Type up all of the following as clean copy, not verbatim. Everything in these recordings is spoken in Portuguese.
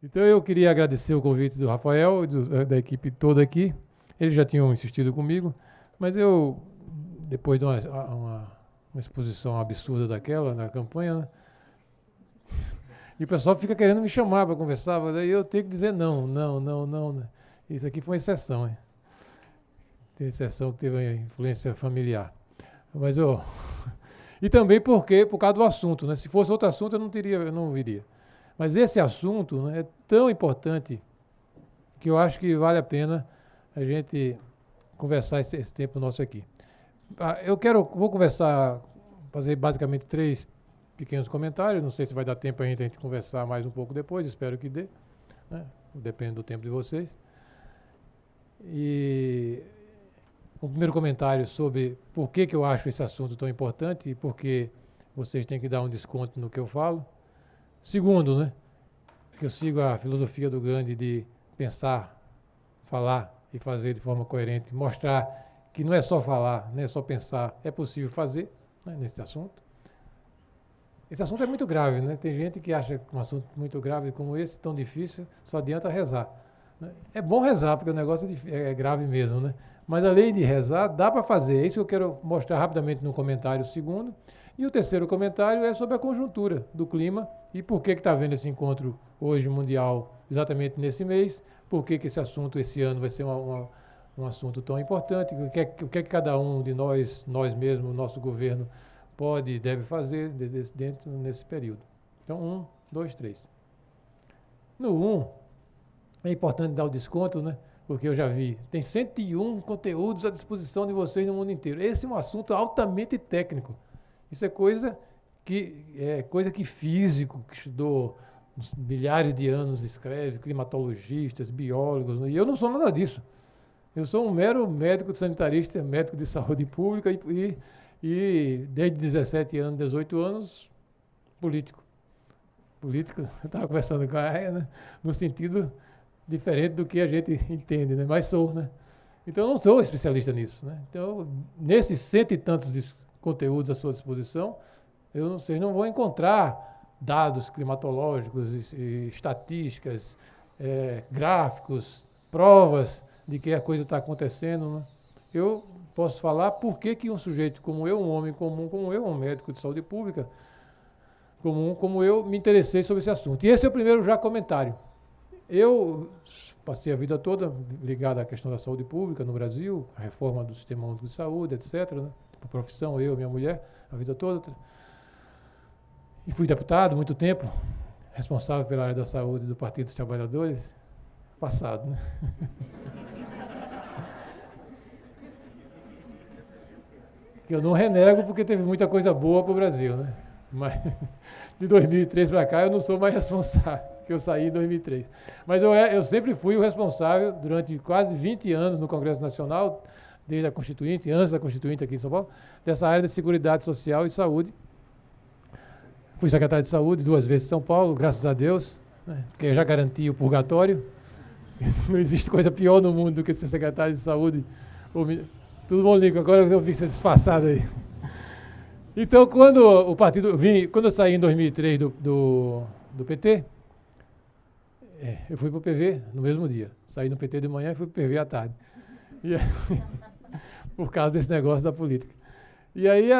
Então eu queria agradecer o convite do Rafael e da equipe toda aqui. Eles já tinham insistido comigo, mas eu, depois de uma exposição absurda daquela na campanha, né, e o pessoal fica querendo me chamar para conversar, daí eu tenho que dizer não. Né? Isso aqui foi uma exceção, hein? Tem exceção que teve uma influência familiar. Mas eu... E também por causa do assunto, né? Se fosse outro assunto eu não viria. Mas esse assunto, né, é tão importante que eu acho que vale a pena a gente conversar esse tempo nosso aqui. Vou fazer basicamente 3 pequenos comentários, não sei se vai dar tempo ainda a gente conversar mais um pouco depois, espero que dê, né? Depende do tempo de vocês. E o primeiro comentário sobre por que eu acho esse assunto tão importante e por que vocês têm que dar um desconto no que eu falo. Segundo, né, que eu sigo a filosofia do Gandhi de pensar, falar e fazer de forma coerente, mostrar que não é só falar, não é só pensar, é possível fazer, né, nesse assunto. Esse assunto é muito grave, né? Tem gente que acha que um assunto muito grave como esse, tão difícil, só adianta rezar. Né? É bom rezar, porque o negócio é grave mesmo, né? Mas além de rezar, dá para fazer. É isso que eu quero mostrar rapidamente no comentário segundo. E o terceiro comentário é sobre a conjuntura do clima e por que está havendo esse encontro hoje mundial exatamente nesse mês, por que esse assunto esse ano vai ser um assunto tão importante, o que é que cada um de nós mesmos, nosso governo, pode e deve fazer dentro nesse período. Então, 1, 2, 3. No 1, é importante dar o desconto, né? Porque eu já vi, tem 101 conteúdos à disposição de vocês no mundo inteiro. Esse é um assunto altamente técnico. Isso é coisa que físico, que estudou milhares de anos, escreve, climatologistas, biólogos, e eu não sou nada disso. Eu sou um mero médico sanitarista, médico de saúde pública e desde 17 anos, 18 anos, político. Político, eu estava conversando com a Aya, né? No sentido diferente do que a gente entende, né? Mas sou, né? Então eu não sou especialista nisso, né? Então, nesses 100 e tantos conteúdos à sua disposição, vocês não vão encontrar dados climatológicos, estatísticas, gráficos, provas de que a coisa está acontecendo, né? Eu posso falar por que um sujeito como eu, um homem comum como eu, um médico de saúde pública comum como eu, me interessei sobre esse assunto. E esse é o primeiro já comentário. Eu passei a vida toda ligado à questão da saúde pública no Brasil, a reforma do Sistema Único de Saúde, etc., né? Por profissão, eu, minha mulher, a vida toda. E fui deputado muito tempo, responsável pela área da saúde do Partido dos Trabalhadores, passado, né? Que eu não renego porque teve muita coisa boa para o Brasil, né? Mas de 2003 para cá eu não sou mais responsável, que eu saí em 2003. Mas eu sempre fui o responsável durante quase 20 anos no Congresso Nacional, desde a Constituinte, antes da Constituinte aqui em São Paulo, dessa área de Seguridade Social e Saúde. Fui secretário de Saúde 2 vezes em São Paulo, graças a Deus, né? Porque já garanti o purgatório. Não existe coisa pior no mundo do que ser secretário de Saúde. Tudo bom, Nico? Agora eu vi você disfarçado aí. Então, quando eu saí em 2003 do PT, eu fui para o PV no mesmo dia. Saí no PT de manhã e fui para o PV à tarde. Por causa desse negócio da política. E aí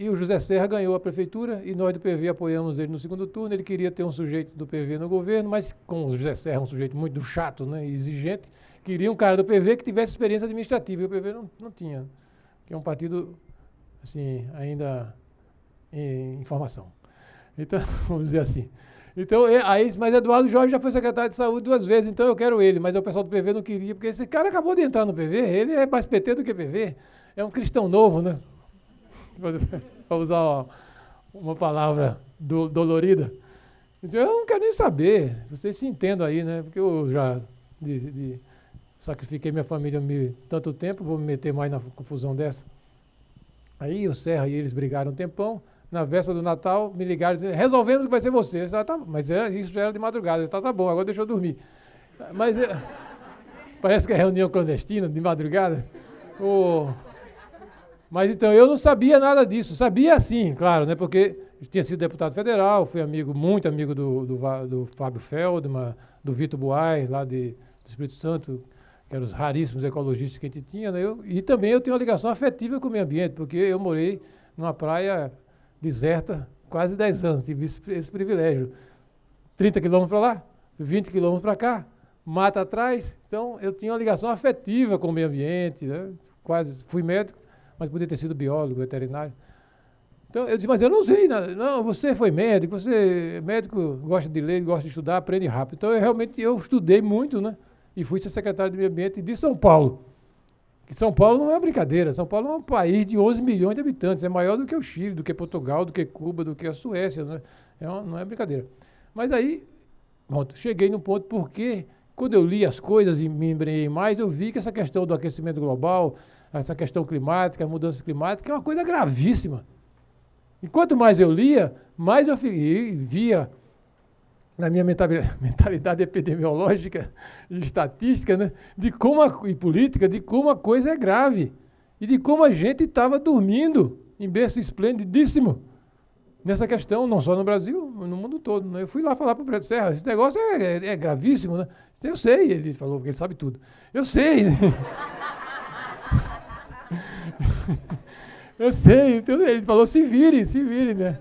o José Serra ganhou a prefeitura e nós do PV apoiamos ele no segundo turno. Ele queria ter um sujeito do PV no governo, mas como o José Serra é um sujeito muito chato, né, e exigente, queria um cara do PV que tivesse experiência administrativa. E o PV não tinha, que é um partido assim, ainda em formação. Então, vamos dizer assim. Então, mas Eduardo Jorge já foi secretário de saúde 2 vezes, então eu quero ele, mas o pessoal do PV não queria, porque esse cara acabou de entrar no PV, ele é mais PT do que PV, é um cristão novo, né? Para usar uma palavra dolorida. Eu não quero nem saber, vocês se entendam aí, né? Porque eu já sacrifiquei minha família tanto tempo, vou me meter mais na confusão dessa. Aí o Serra e eles brigaram um tempão. Na véspera do Natal, me ligaram dizendo, resolvemos que vai ser você. Eu disse, tá, mas isso já era de madrugada. Eu disse, tá bom, agora deixa eu dormir. Mas parece que é reunião clandestina, de madrugada. Mas então, eu não sabia nada disso. Sabia sim, claro, né? Porque eu tinha sido deputado federal, fui muito amigo do Fábio Feldman, do Vitor Buarque, lá do Espírito Santo, que eram os raríssimos ecologistas que a gente tinha, né? E também eu tenho uma ligação afetiva com o meio ambiente, porque eu morei numa praia deserta quase 10 anos, tive esse privilégio. 30 quilômetros para lá, 20 quilômetros para cá, mata atrás. Então, eu tinha uma ligação afetiva com o meio ambiente, né? Quase fui médico, mas podia ter sido biólogo, veterinário. Então, eu disse, mas eu não sei nada. Não, você foi médico, você é médico, gosta de ler, gosta de estudar, aprende rápido. Então, eu estudei muito, né? E fui ser secretário de Meio Ambiente de São Paulo. Que São Paulo não é brincadeira. São Paulo é um país de 11 milhões de habitantes. É maior do que o Chile, do que Portugal, do que Cuba, do que a Suécia. Né? Não é brincadeira. Mas aí, pronto, cheguei no ponto porque, quando eu li as coisas e me embrenhei mais, eu vi que essa questão do aquecimento global, essa questão climática, a mudança climática, é uma coisa gravíssima. E quanto mais eu lia, mais eu via na minha mentalidade epidemiológica e estatística, né, e política, de como a coisa é grave e de como a gente estava dormindo em berço esplendidíssimo nessa questão, não só no Brasil, mas no mundo todo. Né? Eu fui lá falar para o Preto Serra, esse negócio é gravíssimo, né? Eu sei, ele falou, porque ele sabe tudo. Eu sei. Eu sei, então ele falou, se virem, né?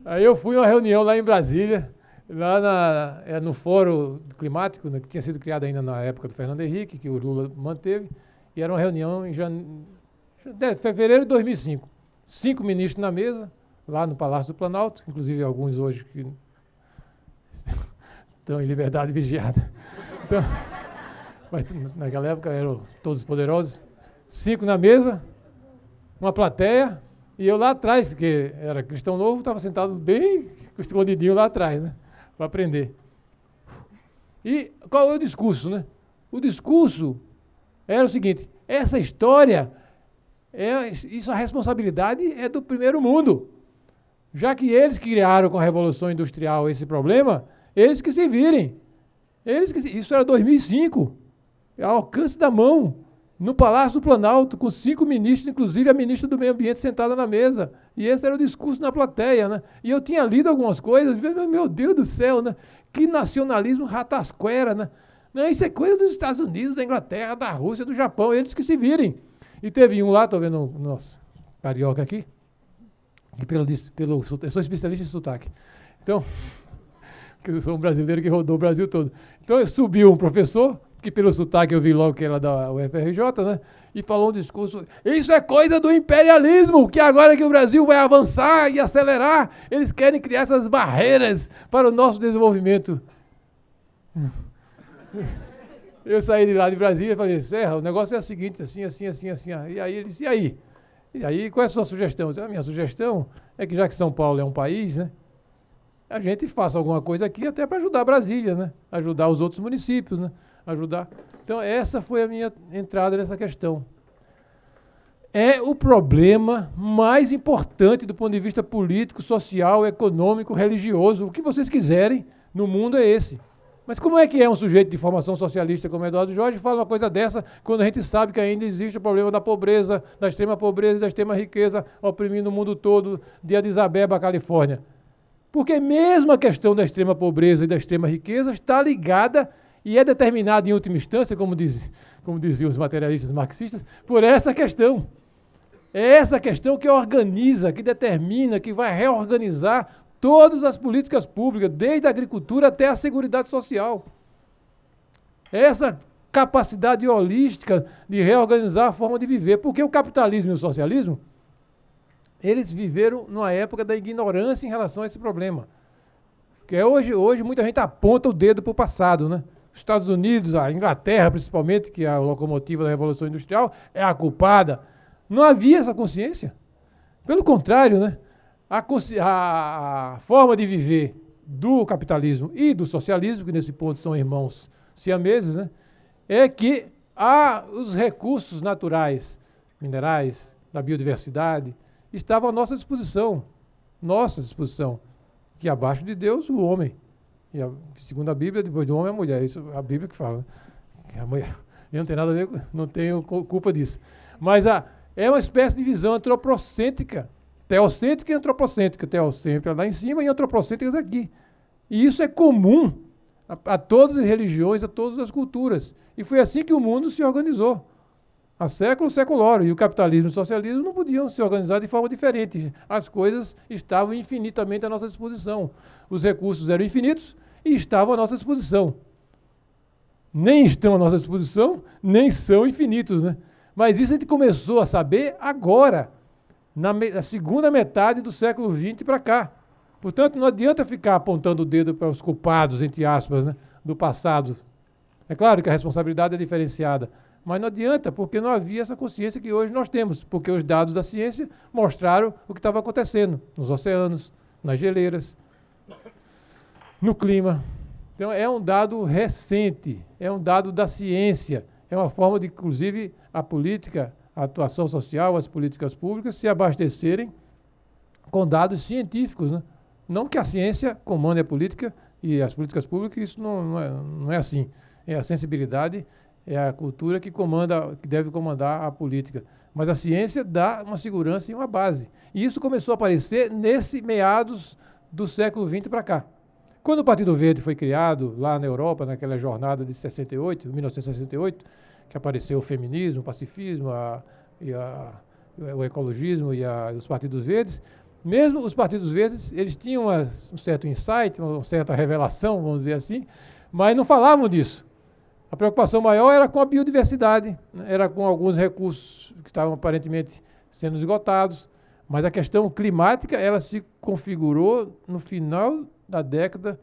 Aí eu fui a uma reunião lá em Brasília, lá no Fórum Climático, né, que tinha sido criado ainda na época do Fernando Henrique, que o Lula manteve, e era uma reunião em fevereiro de 2005. 5 ministros na mesa, lá no Palácio do Planalto, inclusive alguns hoje que estão em liberdade vigiada. Então, mas naquela época eram todos poderosos. 5 na mesa, uma plateia, e eu lá atrás, que era cristão novo, estava sentado bem escondidinho lá atrás, né? Para aprender. E qual é o discurso, né? O discurso era o seguinte, essa história, a responsabilidade é do primeiro mundo. Já que eles criaram com a Revolução Industrial esse problema, eles que se virem. Isso era 2005, ao alcance da mão, no Palácio do Planalto, com 5 ministros, inclusive a ministra do Meio Ambiente sentada na mesa. E esse era o discurso na plateia, né? E eu tinha lido algumas coisas, meu Deus do céu, né? Que nacionalismo ratasquera, né? Não, isso é coisa dos Estados Unidos, da Inglaterra, da Rússia, do Japão, eles que se virem. E teve um lá, estou vendo o nosso carioca aqui, que eu sou especialista em sotaque. Então, eu sou um brasileiro que rodou o Brasil todo. Então, subiu um professor, que pelo sotaque eu vi logo que era da UFRJ, né? E falou um discurso, isso é coisa do imperialismo, que agora que o Brasil vai avançar e acelerar, eles querem criar essas barreiras para o nosso desenvolvimento. Eu saí de lá de Brasília e falei, Serra, o negócio é o seguinte, assim. E aí ele disse, e aí? E aí, qual é a sua sugestão? Eu disse, a minha sugestão é que já que São Paulo é um país, né? A gente faça alguma coisa aqui até para ajudar Brasília, né? Ajudar os outros municípios, né? Ajudar. Então, essa foi a minha entrada nessa questão. É o problema mais importante do ponto de vista político, social, econômico, religioso, o que vocês quiserem no mundo é esse. Mas como é que é um sujeito de formação socialista como Eduardo Jorge fala uma coisa dessa quando a gente sabe que ainda existe o problema da pobreza, da extrema pobreza e da extrema riqueza oprimindo o mundo todo, de Addis Abeba, Califórnia? Porque mesmo a questão da extrema pobreza e da extrema riqueza está ligada e é determinada em última instância, como diziam os materialistas marxistas, por essa questão. É essa questão que organiza, que determina, que vai reorganizar todas as políticas públicas, desde a agricultura até a seguridade social. Essa capacidade holística de reorganizar a forma de viver, porque o capitalismo e o socialismo, eles viveram numa época da ignorância em relação a esse problema. Porque hoje muita gente aponta o dedo para o passado, né? Os Estados Unidos, a Inglaterra principalmente, que é a locomotiva da Revolução Industrial, é a culpada. Não havia essa consciência. Pelo contrário, né? A forma de viver do capitalismo e do socialismo, que nesse ponto são irmãos siameses, né? É que os recursos naturais, minerais, da biodiversidade, estavam à nossa disposição, que abaixo de Deus, o homem. E segundo a Bíblia, depois do homem, a mulher. Isso é a Bíblia que fala. A mulher, eu não tenho nada a ver, não tenho culpa disso. Mas é uma espécie de visão antropocêntrica, teocêntrica e antropocêntrica. Teocêntrica lá em cima e antropocêntricas aqui. E isso é comum a todas as religiões, a todas as culturas. E foi assim que o mundo se organizou. Há séculos, seculório. E o capitalismo e o socialismo não podiam se organizar de forma diferente. As coisas estavam infinitamente à nossa disposição. Os recursos eram infinitos e estavam à nossa disposição. Nem estão à nossa disposição, nem são infinitos, né? Mas isso a gente começou a saber agora, na segunda metade do século XX para cá. Portanto, não adianta ficar apontando o dedo para os culpados, entre aspas, né, do passado. É claro que a responsabilidade é diferenciada, mas não adianta, porque não havia essa consciência que hoje nós temos, porque os dados da ciência mostraram o que estava acontecendo nos oceanos, nas geleiras, no clima. Então, é um dado recente, é um dado da ciência, é uma forma de, inclusive, a política, a atuação social, as políticas públicas se abastecerem com dados científicos, né? Não que a ciência comande a política e as políticas públicas, isso não é assim. É a sensibilidade, é a cultura que deve comandar a política. Mas a ciência dá uma segurança e uma base. E isso começou a aparecer nesse meados do século XX para cá. Quando o Partido Verde foi criado lá na Europa, naquela jornada de 1968, que apareceu o feminismo, o pacifismo, o ecologismo e os partidos verdes, mesmo os partidos verdes, eles tinham um certo insight, uma certa revelação, vamos dizer assim, mas não falavam disso. A preocupação maior era com a biodiversidade, né? Era com alguns recursos que estavam aparentemente sendo esgotados, mas a questão climática, ela se configurou no final das décadas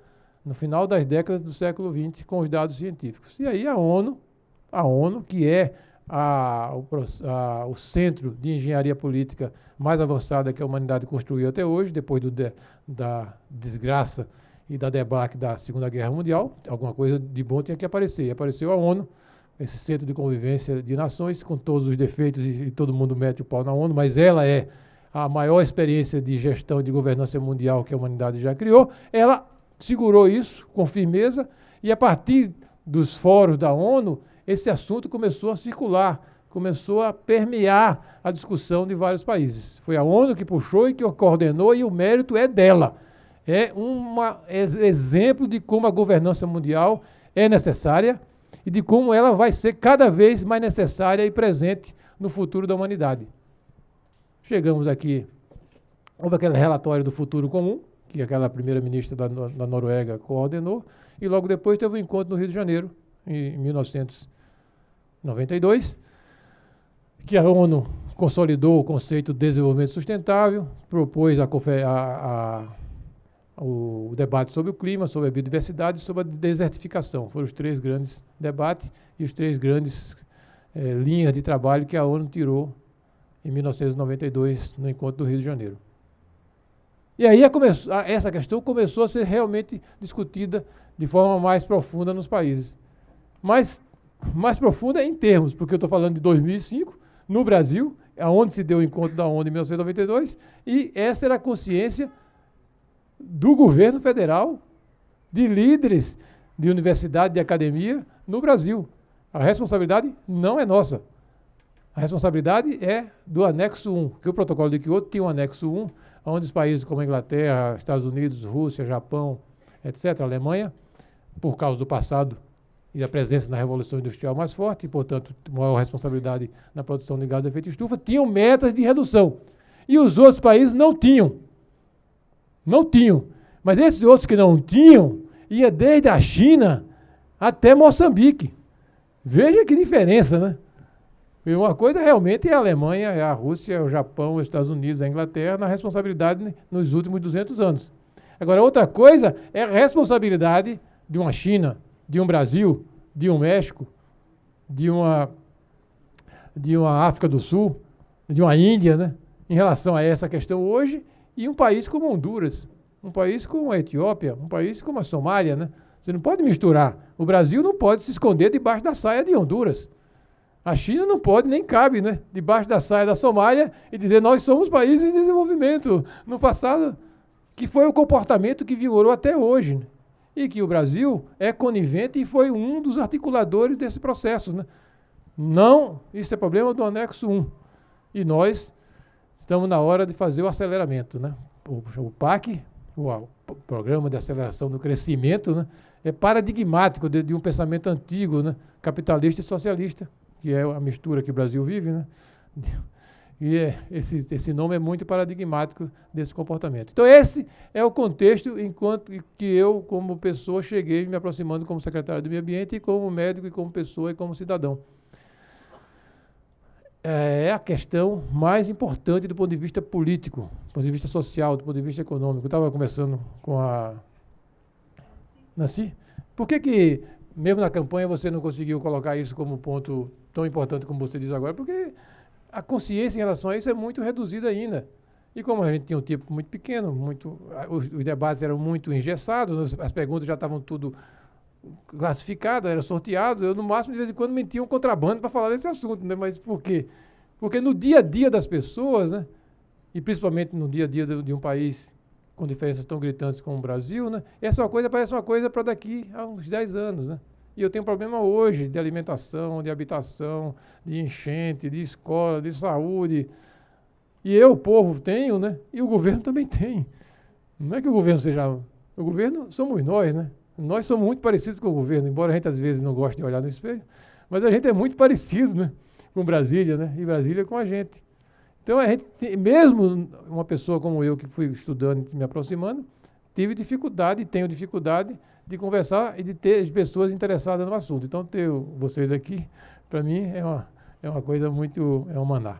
do século XX com os dados científicos. E aí a ONU, que é o centro de engenharia política mais avançada que a humanidade construiu até hoje, depois da desgraça e da debacle da Segunda Guerra Mundial, alguma coisa de bom tinha que aparecer. E apareceu a ONU, esse centro de convivência de nações, com todos os defeitos, e todo mundo mete o pau na ONU, mas ela é a maior experiência de gestão e de governança mundial que a humanidade já criou. Ela segurou isso com firmeza e, a partir dos fóruns da ONU, esse assunto começou a circular, começou a permear a discussão de vários países. Foi a ONU que puxou e que coordenou, e o mérito é dela. É um exemplo de como a governança mundial é necessária e de como ela vai ser cada vez mais necessária e presente no futuro da humanidade. Chegamos aqui, houve aquele relatório do futuro comum, que aquela primeira-ministra da Noruega coordenou, e logo depois teve um encontro no Rio de Janeiro, em 1992, que a ONU consolidou o conceito de desenvolvimento sustentável, propôs o debate sobre o clima, sobre a biodiversidade e sobre a desertificação. Foram os três grandes debates e os três grandes linhas de trabalho que a ONU tirou em 1992, no encontro do Rio de Janeiro. E aí essa questão começou a ser realmente discutida de forma mais profunda nos países. Mas mais profunda em termos, porque eu estou falando de 2005, no Brasil, onde se deu o encontro da ONU em 1992, e essa era a consciência do governo federal, de líderes de universidade, de academia no Brasil. A responsabilidade não é nossa. A responsabilidade é do anexo 1, que o protocolo de Kyoto tinha um anexo 1, onde os países como a Inglaterra, Estados Unidos, Rússia, Japão, etc., Alemanha, por causa do passado e da presença na Revolução Industrial mais forte, e, portanto, maior responsabilidade na produção de gás de efeito estufa, tinham metas de redução. E os outros países não tinham. Não tinham. Mas esses outros que não tinham, ia desde a China até Moçambique. Veja que diferença, né? E uma coisa realmente é a Alemanha, é a Rússia, é o Japão, os Estados Unidos, a Inglaterra, na responsabilidade nos últimos 200 anos. Agora, outra coisa é a responsabilidade de uma China, de um Brasil, de um México, de uma África do Sul, de uma Índia, né? Em relação a essa questão hoje, e um país como Honduras, um país como a Etiópia, um país como a Somália, né? Você não pode misturar. O Brasil não pode se esconder debaixo da saia de Honduras. A China não pode, nem cabe, né? Debaixo da saia da Somália e dizer nós somos países em desenvolvimento. No passado, que foi o comportamento que vigorou até hoje, né? E que o Brasil é conivente e foi um dos articuladores desse processo, né? Não, isso é problema do anexo 1. E nós estamos na hora de fazer o aceleramento, né? O PAC, o Programa de Aceleração do Crescimento, né? É paradigmático de um pensamento antigo, né? Capitalista e socialista, que é a mistura que o Brasil vive, né? E esse nome é muito paradigmático desse comportamento. Então, esse é o contexto enquanto que eu, como pessoa, cheguei me aproximando como secretário do Meio Ambiente, e como médico, e como pessoa, e como cidadão. É a questão mais importante do ponto de vista político, do ponto de vista social, do ponto de vista econômico. Eu estava conversando com a Nancy. Por que, mesmo na campanha, você não conseguiu colocar isso como ponto tão importante como você diz agora? Porque a consciência em relação a isso é muito reduzida ainda. E como a gente tinha um tempo muito pequeno, os debates eram muito engessados, as perguntas já estavam tudo classificadas, eram sorteadas, eu no máximo de vez em quando metia um contrabando para falar desse assunto, né? Mas por quê? Porque no dia a dia das pessoas, né? E principalmente no dia a dia de um país com diferenças tão gritantes como o Brasil, né? Essa coisa parece uma coisa para daqui a uns 10 anos, né? E eu tenho problema hoje de alimentação, de habitação, de enchente, de escola, de saúde. E eu, o povo, tenho, né? E o governo também tem. Não é que o governo seja... O governo somos nós, né? Nós somos muito parecidos com o governo, embora a gente às vezes não goste de olhar no espelho, mas a gente é muito parecido, né? Com Brasília, né? E Brasília com a gente. Então, a gente, mesmo uma pessoa como eu, que fui estudando e me aproximando, tive dificuldade e tenho dificuldade de conversar e de ter pessoas interessadas no assunto. Então, ter vocês aqui, para mim, é uma coisa muito... é um maná.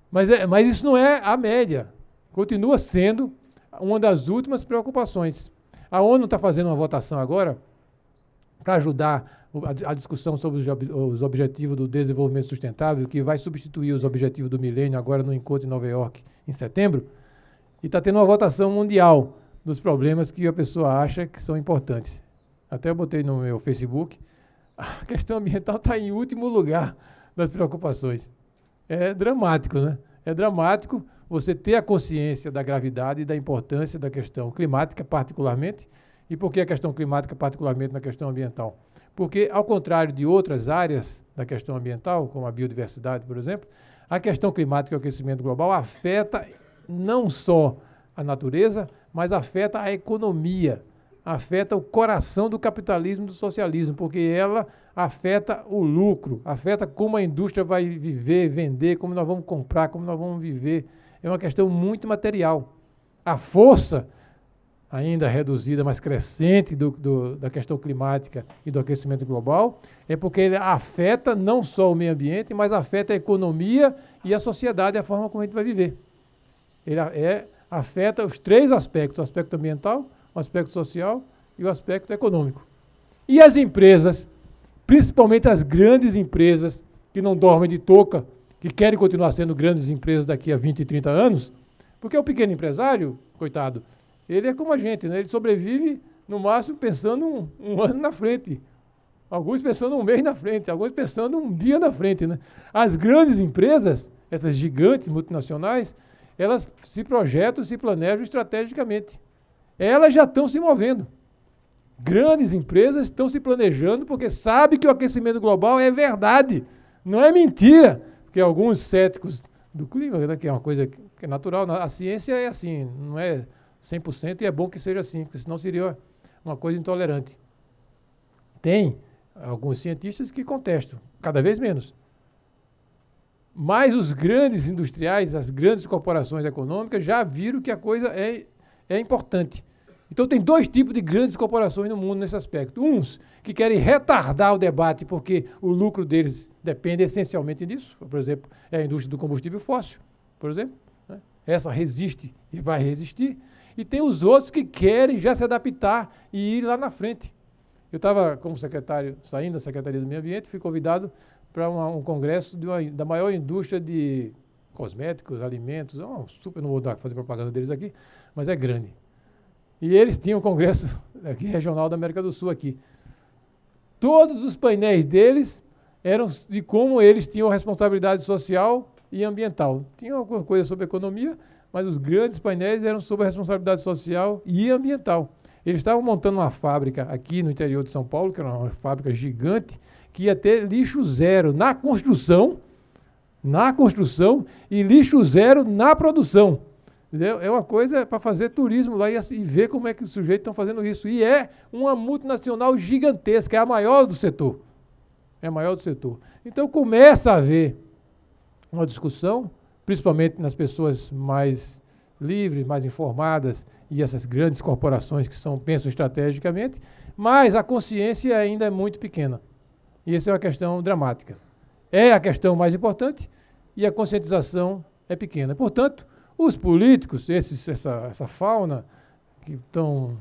Mas isso não é a média. Continua sendo uma das últimas preocupações. A ONU está fazendo uma votação agora para ajudar a discussão sobre os objetivos do desenvolvimento sustentável, que vai substituir os objetivos do milênio agora no encontro em Nova York, em setembro. E está tendo uma votação mundial dos problemas que a pessoa acha que são importantes. Até eu botei no meu Facebook, a questão ambiental está em último lugar das preocupações. É dramático, né? É dramático você ter a consciência da gravidade e da importância da questão climática, particularmente. E por que a questão climática, particularmente na questão ambiental? Porque, ao contrário de outras áreas da questão ambiental, como a biodiversidade, por exemplo, a questão climática e o aquecimento global afeta não só a natureza, mas afeta a economia, afeta o coração do capitalismo e do socialismo, porque ela afeta o lucro, afeta como a indústria vai viver, vender, como nós vamos comprar, como nós vamos viver. É uma questão muito material. A força, ainda reduzida, mas crescente da questão climática e do aquecimento global, é porque ele afeta não só o meio ambiente, mas afeta a economia e a sociedade, a forma como a gente vai viver. Ele afeta os três aspectos, o aspecto ambiental, o aspecto social e o aspecto econômico. E as empresas, principalmente as grandes empresas que não dormem de touca, que querem continuar sendo grandes empresas daqui a 20 e 30 anos, porque o pequeno empresário, coitado, ele é como a gente, né? Ele sobrevive, no máximo, pensando um ano na frente. Alguns pensando um mês na frente, alguns pensando um dia na frente, né? As grandes empresas, essas gigantes multinacionais, elas se projetam, se planejam estrategicamente. Elas já estão se movendo. Grandes empresas estão se planejando porque sabem que o aquecimento global é verdade, não é mentira. Porque alguns céticos do clima, né, que é uma coisa que é natural, a ciência é assim, não é 100% e é bom que seja assim, porque senão seria uma coisa intolerante. Tem alguns cientistas que contestam, cada vez menos. Mas os grandes industriais, as grandes corporações econômicas já viram que a coisa é importante. Então tem dois tipos de grandes corporações no mundo nesse aspecto. Uns que querem retardar o debate porque o lucro deles depende essencialmente disso. Por exemplo, é a indústria do combustível fóssil, por exemplo. Né? Essa resiste e vai resistir. E tem os outros que querem já se adaptar e ir lá na frente. Eu estava como secretário, saindo da Secretaria do Meio Ambiente, fui convidado para um congresso da maior indústria de cosméticos, alimentos. Não vou fazer propaganda deles aqui, mas é grande. E eles tinham o Congresso aqui, regional da América do Sul aqui. Todos os painéis deles eram de como eles tinham responsabilidade social e ambiental. Tinha alguma coisa sobre economia, mas os grandes painéis eram sobre a responsabilidade social e ambiental. Eles estavam montando uma fábrica aqui no interior de São Paulo, que era uma fábrica gigante, que ia ter lixo zero na construção e lixo zero na produção. Entendeu? É uma coisa para fazer turismo lá e ver como é que os sujeitos estão fazendo isso. E é uma multinacional gigantesca, é a maior do setor. É a maior do setor. Então começa a haver uma discussão, principalmente nas pessoas mais livres, mais informadas, e essas grandes corporações que pensam estrategicamente, mas a consciência ainda é muito pequena. E essa é uma questão dramática. É a questão mais importante e a conscientização é pequena. Portanto, os políticos, essa fauna que tão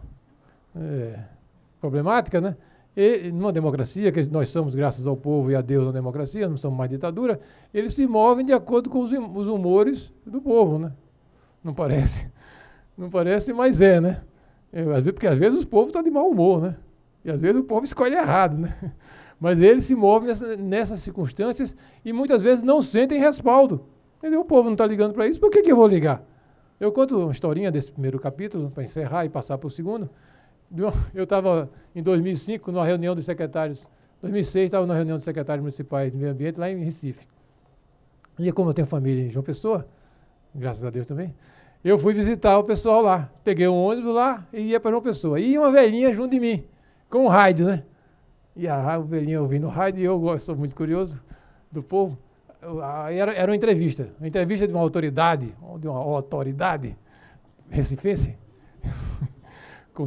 problemática, né? E numa democracia, que nós somos, graças ao povo e a Deus, na democracia, não somos mais ditadura, eles se movem de acordo com os humores do povo, né? Não parece? Não parece, mas é, né? Porque às vezes o povo está de mau humor, né? E às vezes o povo escolhe errado, né? Mas eles se movem nessas circunstâncias e muitas vezes não sentem respaldo. Entendeu? O povo não está ligando para isso, por que eu vou ligar? Eu conto uma historinha desse primeiro capítulo, para encerrar e passar para o segundo. Eu estava, em 2005, numa reunião dos secretários, 2006, estava na reunião dos secretários municipais de meio ambiente, lá em Recife. E como eu tenho família em João Pessoa, graças a Deus também, eu fui visitar o pessoal lá. Peguei um ônibus lá e ia para João Pessoa. E uma velhinha junto de mim, com um rádio, né? E a velhinha ouvindo o rádio, e eu sou muito curioso do povo. Era uma entrevista de uma autoridade recifense, com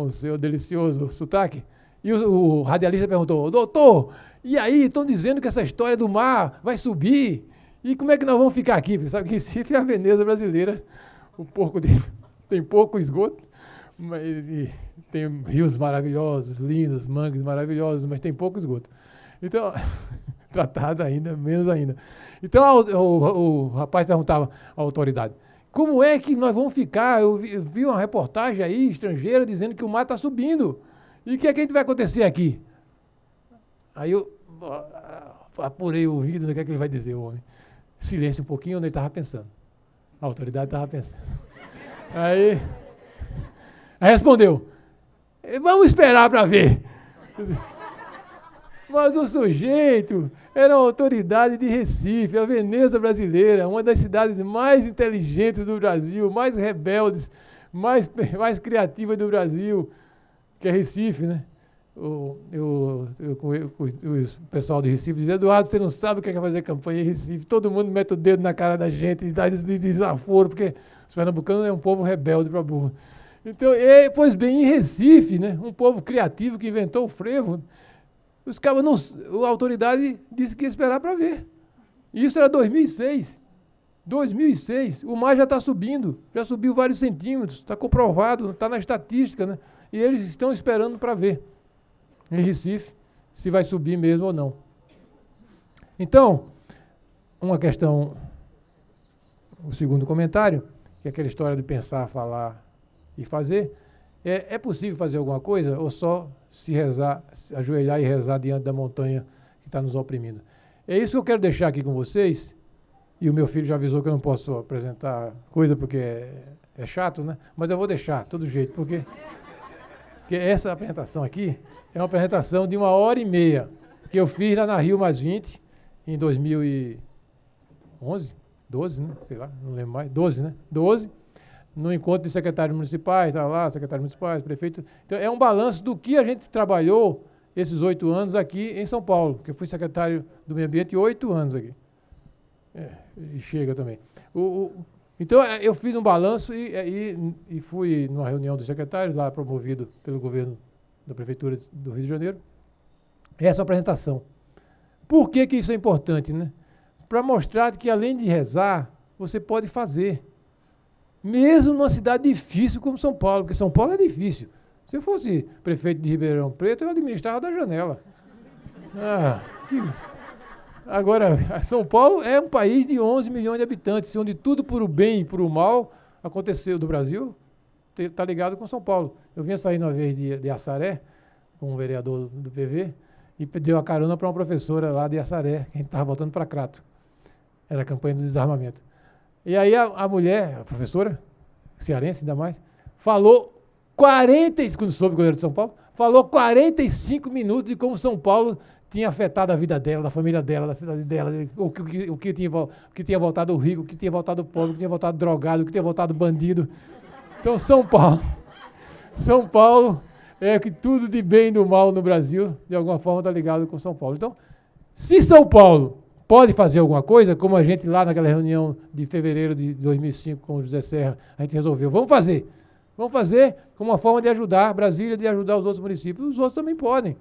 o seu delicioso sotaque. E o radialista perguntou: doutor, e aí, estão dizendo que essa história do mar vai subir, e como é que nós vamos ficar aqui? Você sabe que Recife é a Veneza brasileira, tem pouco esgoto, mas tem rios maravilhosos, lindos, mangues maravilhosos, mas tem pouco esgoto. Então, tratado ainda, menos ainda. Então o rapaz perguntava à autoridade: como é que nós vamos ficar? Eu vi uma reportagem aí, estrangeira, dizendo que o mar está subindo. E o que é que a gente vai acontecer aqui? Aí eu apurei o ouvido, o que é que ele vai dizer, o homem? Silêncio um pouquinho, onde ele estava pensando. A autoridade estava pensando. Aí respondeu: vamos esperar para ver. Mas o sujeito era uma autoridade de Recife, a Veneza brasileira, uma das cidades mais inteligentes do Brasil, mais rebeldes, mais criativas do Brasil, que é Recife, né? O pessoal de Recife dizia: Eduardo, você não sabe o que é fazer campanha em Recife, todo mundo mete o dedo na cara da gente e dá desaforo, porque os pernambucanos é um povo rebelde para burro. Então, pois bem, em Recife, né, um povo criativo que inventou o frevo, os cabas não, a autoridade disse que ia esperar para ver. Isso era 2006. 2006, o mar já está subindo, já subiu vários centímetros, está comprovado, está na estatística, né? E eles estão esperando para ver, em Recife, se vai subir mesmo ou não. Então, uma questão, o segundo comentário, que é aquela história de pensar, falar e fazer, é possível fazer alguma coisa ou só se ajoelhar e rezar diante da montanha que está nos oprimindo? É isso que eu quero deixar aqui com vocês. E o meu filho já avisou que eu não posso apresentar coisa porque é chato, né? Mas eu vou deixar, de todo jeito, porque essa apresentação aqui é uma apresentação de 1h30 que eu fiz lá na Rio Mais 20 em 2011, 12, né? Sei lá, não lembro mais, 12, né? 12, no encontro de secretários municipais, estava lá, secretários municipais, prefeito. Então, é um balanço do que a gente trabalhou esses 8 anos aqui em São Paulo, porque eu fui secretário do Meio Ambiente 8 anos aqui. E chega também. Então, eu fiz um balanço e fui numa reunião dos secretários, lá promovido pelo governo da Prefeitura do Rio de Janeiro, essa apresentação. Por que isso é importante, né? Para mostrar que, além de rezar, você pode fazer. Mesmo numa cidade difícil como São Paulo, porque São Paulo é difícil. Se eu fosse prefeito de Ribeirão Preto, eu administrava da janela. Agora, São Paulo é um país de 11 milhões de habitantes, onde tudo por o bem e por o mal aconteceu do Brasil. está ligado com São Paulo. Eu vinha saindo uma vez de Assaré, com um vereador do PV, e deu a carona para uma professora lá de Assaré, que a gente estava voltando para Crato. Era a campanha do desarmamento. E aí a mulher, a professora, cearense ainda mais, falou 40, quando soube que eu era de São Paulo, falou 45 minutos de como São Paulo tinha afetado a vida dela, da família dela, da cidade dela, o que tinha voltado rico, o que tinha voltado pobre, o que tinha voltado drogado, o que tinha voltado bandido. Então, São Paulo é que tudo de bem e do mal no Brasil, de alguma forma, está ligado com São Paulo. Então, se São Paulo pode fazer alguma coisa, como a gente lá naquela reunião de fevereiro de 2005 com o José Serra, a gente resolveu, vamos fazer como uma forma de ajudar Brasília, de ajudar os outros municípios. Os outros também podem.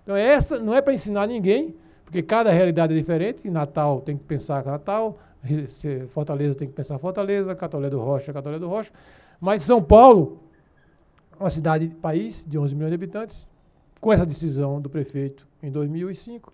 Então, essa não é para ensinar ninguém, porque cada realidade é diferente. Natal tem que pensar Natal, Fortaleza tem que pensar Fortaleza, Catolé do Rocha. Mas São Paulo, uma cidade-país de 11 milhões de habitantes, com essa decisão do prefeito em 2005,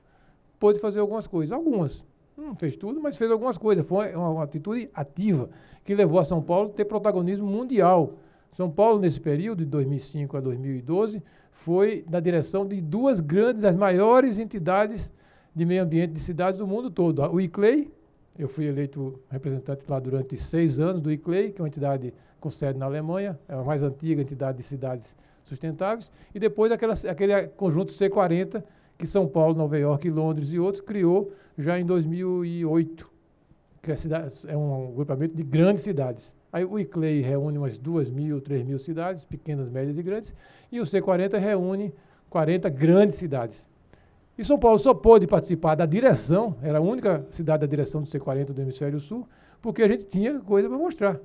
pôde fazer algumas coisas. Algumas. Não fez tudo, mas fez algumas coisas. Foi uma atitude ativa que levou a São Paulo a ter protagonismo mundial. São Paulo, nesse período, de 2005 a 2012, foi na direção de duas grandes, as maiores entidades de meio ambiente de cidades do mundo todo. O ICLEI, eu fui eleito representante lá durante 6 anos do ICLEI, que é uma entidade com sede na Alemanha, é a mais antiga entidade de cidades sustentáveis, e depois aquele conjunto C40, que São Paulo, Nova York, Londres e outros criou já em 2008, que é um agrupamento de grandes cidades. Aí o ICLEI reúne umas 2.000, 3.000 cidades, pequenas, médias e grandes, e o C40 reúne 40 grandes cidades. E São Paulo só pôde participar da direção, era a única cidade da direção do C40 do Hemisfério Sul, porque a gente tinha coisa para mostrar.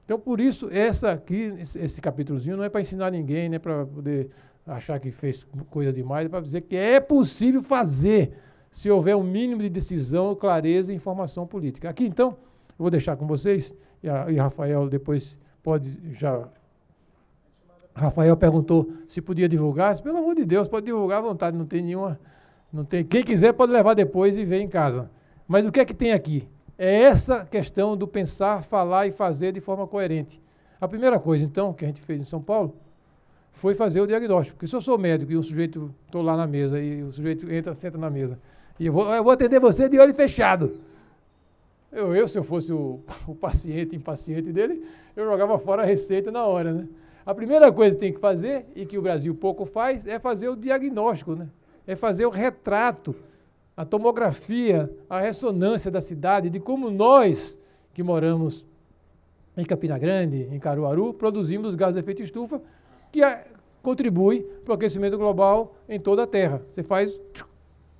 Então, por isso, esse capítulozinho não é para ensinar ninguém, não é para poder achar que fez coisa demais, é para dizer que é possível fazer, se houver um mínimo de decisão, clareza e informação política. Aqui, então, eu vou deixar com vocês, e Rafael depois pode já... Rafael perguntou se podia divulgar. Pelo amor de Deus, pode divulgar à vontade, não tem nenhuma... Quem quiser pode levar depois e ver em casa. Mas o que é que tem aqui? É essa questão do pensar, falar e fazer de forma coerente. A primeira coisa, então, que a gente fez em São Paulo, foi fazer o diagnóstico. Porque se eu sou médico e um sujeito, estou lá na mesa, e o sujeito senta na mesa, e eu vou atender você de olho fechado. Se eu fosse o paciente, impaciente dele, eu jogava fora a receita na hora, né? A primeira coisa que tem que fazer, e que o Brasil pouco faz, é fazer o diagnóstico, né? É fazer o retrato, a tomografia, a ressonância da cidade, de como nós, que moramos em Campina Grande, em Caruaru, produzimos gases de efeito estufa, que contribui para o aquecimento global em toda a Terra. Você faz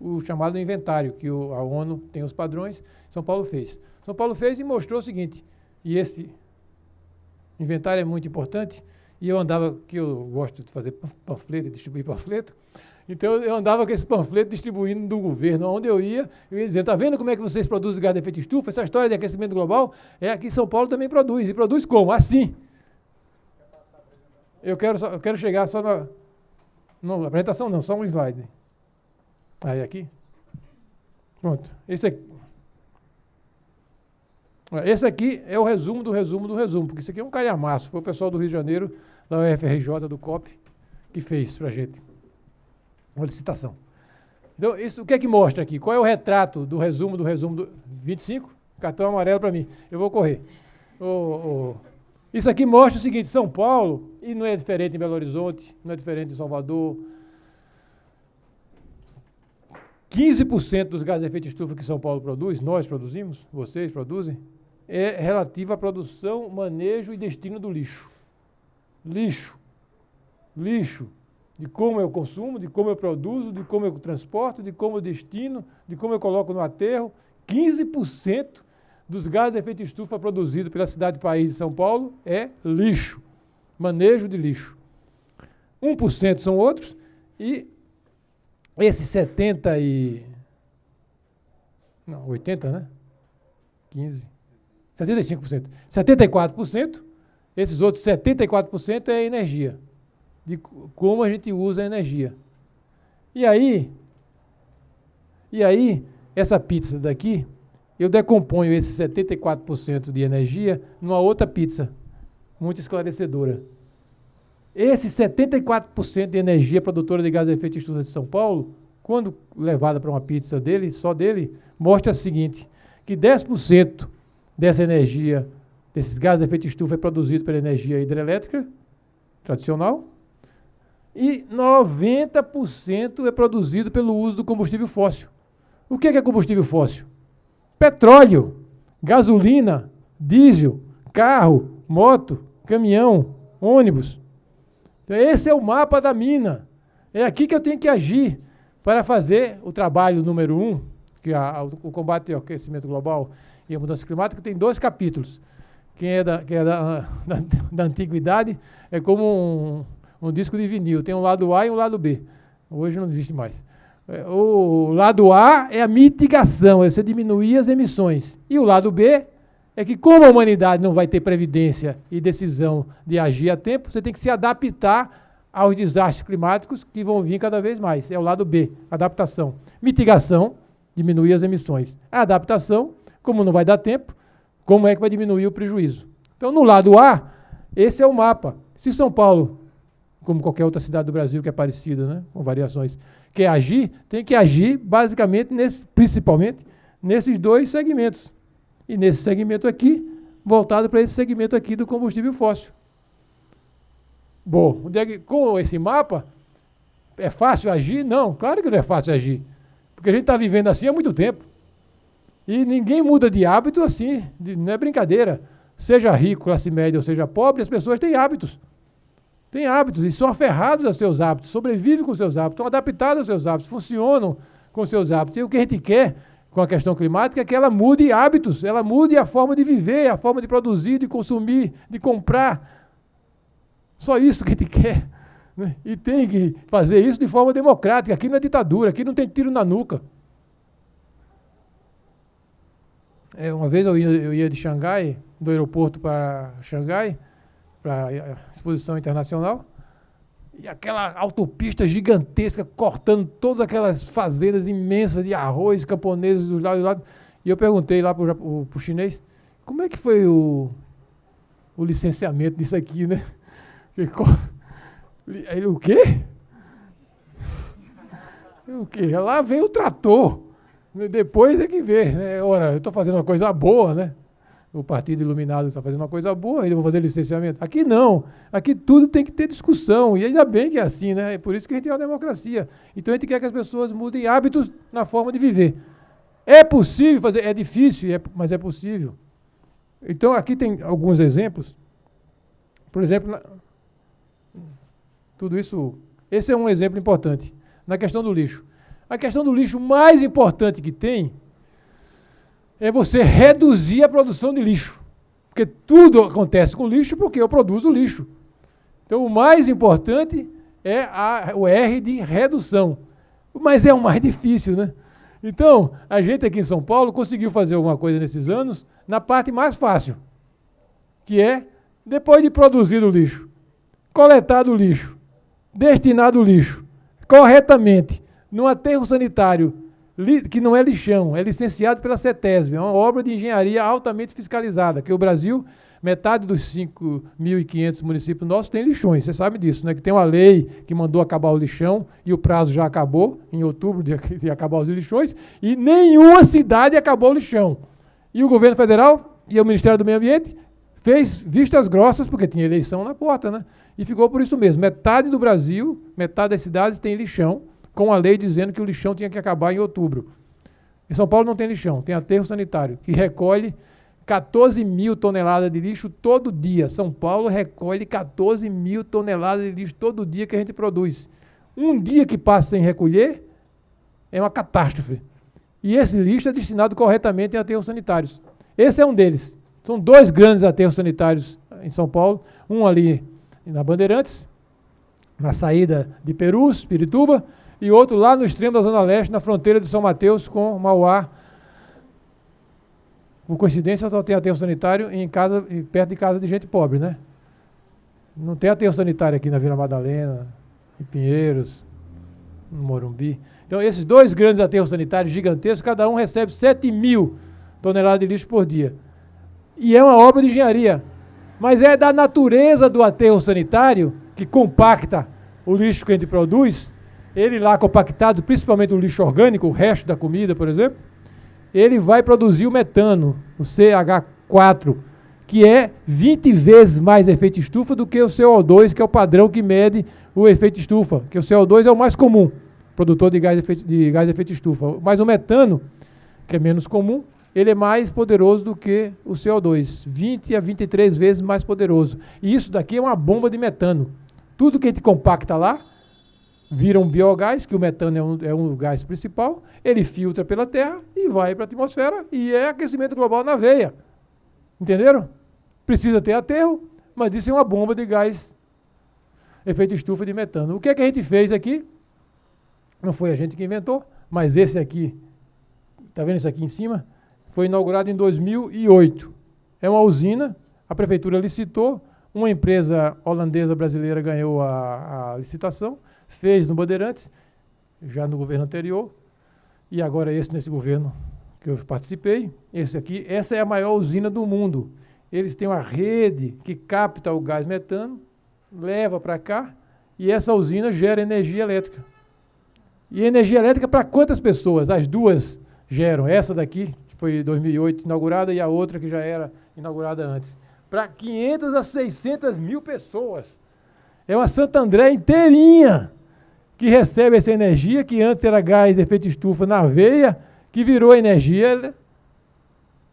o chamado inventário, que a ONU tem os padrões, São Paulo fez. São Paulo fez e mostrou o seguinte, e esse inventário é muito importante, e eu gosto de fazer panfleto, distribuir panfleto, então eu andava com esse panfleto distribuindo do governo, onde eu ia dizer, está vendo como é que vocês produzem gás de efeito estufa? Essa história de aquecimento global, aqui em São Paulo também produz, e produz como? Assim. Eu quero chegar só na... Não, apresentação não, só um slide. Aí aqui. Pronto. Esse aqui é o resumo do resumo do resumo, porque isso aqui é um calhamaço. Foi o pessoal do Rio de Janeiro, da UFRJ, do COP, que fez pra gente. Uma licitação. Então, o que é que mostra aqui? Qual é o retrato do resumo do 25? Cartão amarelo para mim. Eu vou correr. Isso aqui mostra o seguinte, São Paulo, e não é diferente em Belo Horizonte, não é diferente em Salvador, 15% dos gases de efeito estufa que São Paulo produz, nós produzimos, vocês produzem, é relativo à produção, manejo e destino do lixo. Lixo. De como eu consumo, de como eu produzo, de como eu transporto, de como eu destino, de como eu coloco no aterro. 15% dos gases de efeito estufa produzidos pela cidade-país de São Paulo é lixo, manejo de lixo. 1% são outros, e esses 80, né? 15, 75%. 74%, esses outros 74% é energia, de como a gente usa a energia. E aí, essa pizza daqui, eu decomponho esse 74% de energia numa outra pizza, muito esclarecedora. Esse 74% de energia produtora de gases de efeito estufa de São Paulo, quando levada para uma pizza dele, só dele, mostra o seguinte, que 10% dessa energia, desses gases de efeito estufa é produzido pela energia hidrelétrica tradicional e 90% é produzido pelo uso do combustível fóssil. O que é combustível fóssil? Petróleo, gasolina, diesel, carro, moto, caminhão, ônibus. Então, esse é o mapa da mina. É aqui que eu tenho que agir para fazer o trabalho número 1, que é o combate ao aquecimento global e a mudança climática, tem 2 capítulos. Quem é da antiguidade é como um disco de vinil, tem um lado A e um lado B. Hoje não existe mais. O lado A é a mitigação, é você diminuir as emissões. E o lado B é que, como a humanidade não vai ter previdência e decisão de agir a tempo, você tem que se adaptar aos desastres climáticos que vão vir cada vez mais. É o lado B, adaptação. Mitigação, diminuir as emissões. A adaptação, como não vai dar tempo, como é que vai diminuir o prejuízo? Então, no lado A, esse é o mapa. Se São Paulo, como qualquer outra cidade do Brasil que é parecida, né, com variações, quer agir, tem que agir basicamente, principalmente, nesses 2 segmentos. E nesse segmento aqui, voltado para esse segmento aqui do combustível fóssil. Bom, com esse mapa, é fácil agir? Não, claro que não é fácil agir. Porque a gente está vivendo assim há muito tempo. E ninguém muda de hábito assim, não é brincadeira. Seja rico, classe média ou seja pobre, as pessoas têm hábitos. Têm hábitos e são aferrados aos seus hábitos, sobrevivem com seus hábitos, estão adaptados aos seus hábitos, funcionam com seus hábitos. E o que a gente quer com a questão climática é que ela mude hábitos, ela mude a forma de viver, a forma de produzir, de consumir, de comprar. Só isso que a gente quer. Né? E tem que fazer isso de forma democrática. Aqui não é ditadura, aqui não tem tiro na nuca. Uma vez eu ia de Xangai, do aeroporto para Xangai, para a exposição internacional, e aquela autopista gigantesca cortando todas aquelas fazendas imensas de arroz, camponeses dos lados e lados. E eu perguntei lá para o chinês, como é que foi o licenciamento disso aqui, né? Ele, o quê? O quê? Lá vem o trator. Depois é que vê, né? Ora, eu estou fazendo uma coisa boa, né? O Partido Iluminado está fazendo uma coisa boa, ele vai fazer licenciamento. Aqui não. Aqui tudo tem que ter discussão. E ainda bem que é assim, né? É por isso que a gente tem uma democracia. Então a gente quer que as pessoas mudem hábitos na forma de viver. É possível fazer, é difícil, mas é possível. Então aqui tem alguns exemplos. Por exemplo, tudo isso, esse é um exemplo importante. Na questão do lixo. A questão do lixo mais importante que tem é você reduzir a produção de lixo. Porque tudo acontece com lixo porque eu produzo lixo. Então, o mais importante é o R de redução. Mas é o mais difícil, né? Então, a gente aqui em São Paulo conseguiu fazer alguma coisa nesses anos na parte mais fácil, que é, depois de produzir o lixo, coletado o lixo, destinado o lixo, corretamente, num aterro sanitário, que não é lixão, é licenciado pela CETESB, é uma obra de engenharia altamente fiscalizada, que o Brasil, metade dos 5.500 municípios nossos tem lixões, você sabe disso, né? Que tem uma lei que mandou acabar o lixão, e o prazo já acabou, em outubro de acabar os lixões, e nenhuma cidade acabou o lixão. E o governo federal e o Ministério do Meio Ambiente fez vistas grossas, porque tinha eleição na porta, né? E ficou por isso mesmo, metade do Brasil, metade das cidades tem lixão, com a lei dizendo que o lixão tinha que acabar em outubro. Em São Paulo não tem lixão, tem aterro sanitário, que recolhe 14 mil toneladas de lixo todo dia. São Paulo recolhe 14 mil toneladas de lixo todo dia que a gente produz. Um dia que passa sem recolher é uma catástrofe. E esse lixo é destinado corretamente em aterros sanitários. Esse é um deles. São 2 grandes aterros sanitários em São Paulo, um ali na Bandeirantes, na saída de Perus, Pirituba, e outro lá no extremo da Zona Leste, na fronteira de São Mateus com Mauá. Por coincidência, só tem aterro sanitário perto de casa de gente pobre, né? Não tem aterro sanitário aqui na Vila Madalena, em Pinheiros, no Morumbi. Então, esses 2 grandes aterros sanitários gigantescos, cada um recebe 7 mil toneladas de lixo por dia. E é uma obra de engenharia. Mas é da natureza do aterro sanitário que compacta o lixo que a gente produz, ele lá compactado, principalmente o lixo orgânico, o resto da comida, por exemplo, ele vai produzir o metano, o CH4, que é 20 vezes mais efeito estufa do que o CO2, que é o padrão que mede o efeito estufa, que o CO2 é o mais comum, produtor de gás de efeito estufa. Mas o metano, que é menos comum, ele é mais poderoso do que o CO2, 20 a 23 vezes mais poderoso. E isso daqui é uma bomba de metano. Tudo que a gente compacta lá, vira um biogás, que o metano é um gás principal, ele filtra pela terra e vai para a atmosfera, e é aquecimento global na veia. Entenderam? Precisa ter aterro, mas isso é uma bomba de gás, efeito estufa de metano. O que é que a gente fez aqui? Não foi a gente que inventou, mas esse aqui, tá vendo isso aqui em cima? Foi inaugurado em 2008. É uma usina, a prefeitura licitou, uma empresa holandesa brasileira ganhou a licitação, fez no Bandeirantes, já no governo anterior, e agora nesse governo que eu participei, esse aqui, essa é a maior usina do mundo. Eles têm uma rede que capta o gás metano, leva para cá, e essa usina gera energia elétrica. E energia elétrica para quantas pessoas? As duas geram. Essa daqui, que foi em 2008 inaugurada, e a outra que já era inaugurada antes. Para 500 a 600 mil pessoas. É uma Santo André inteirinha que recebe essa energia, que antes era gás de efeito estufa na veia, que virou energia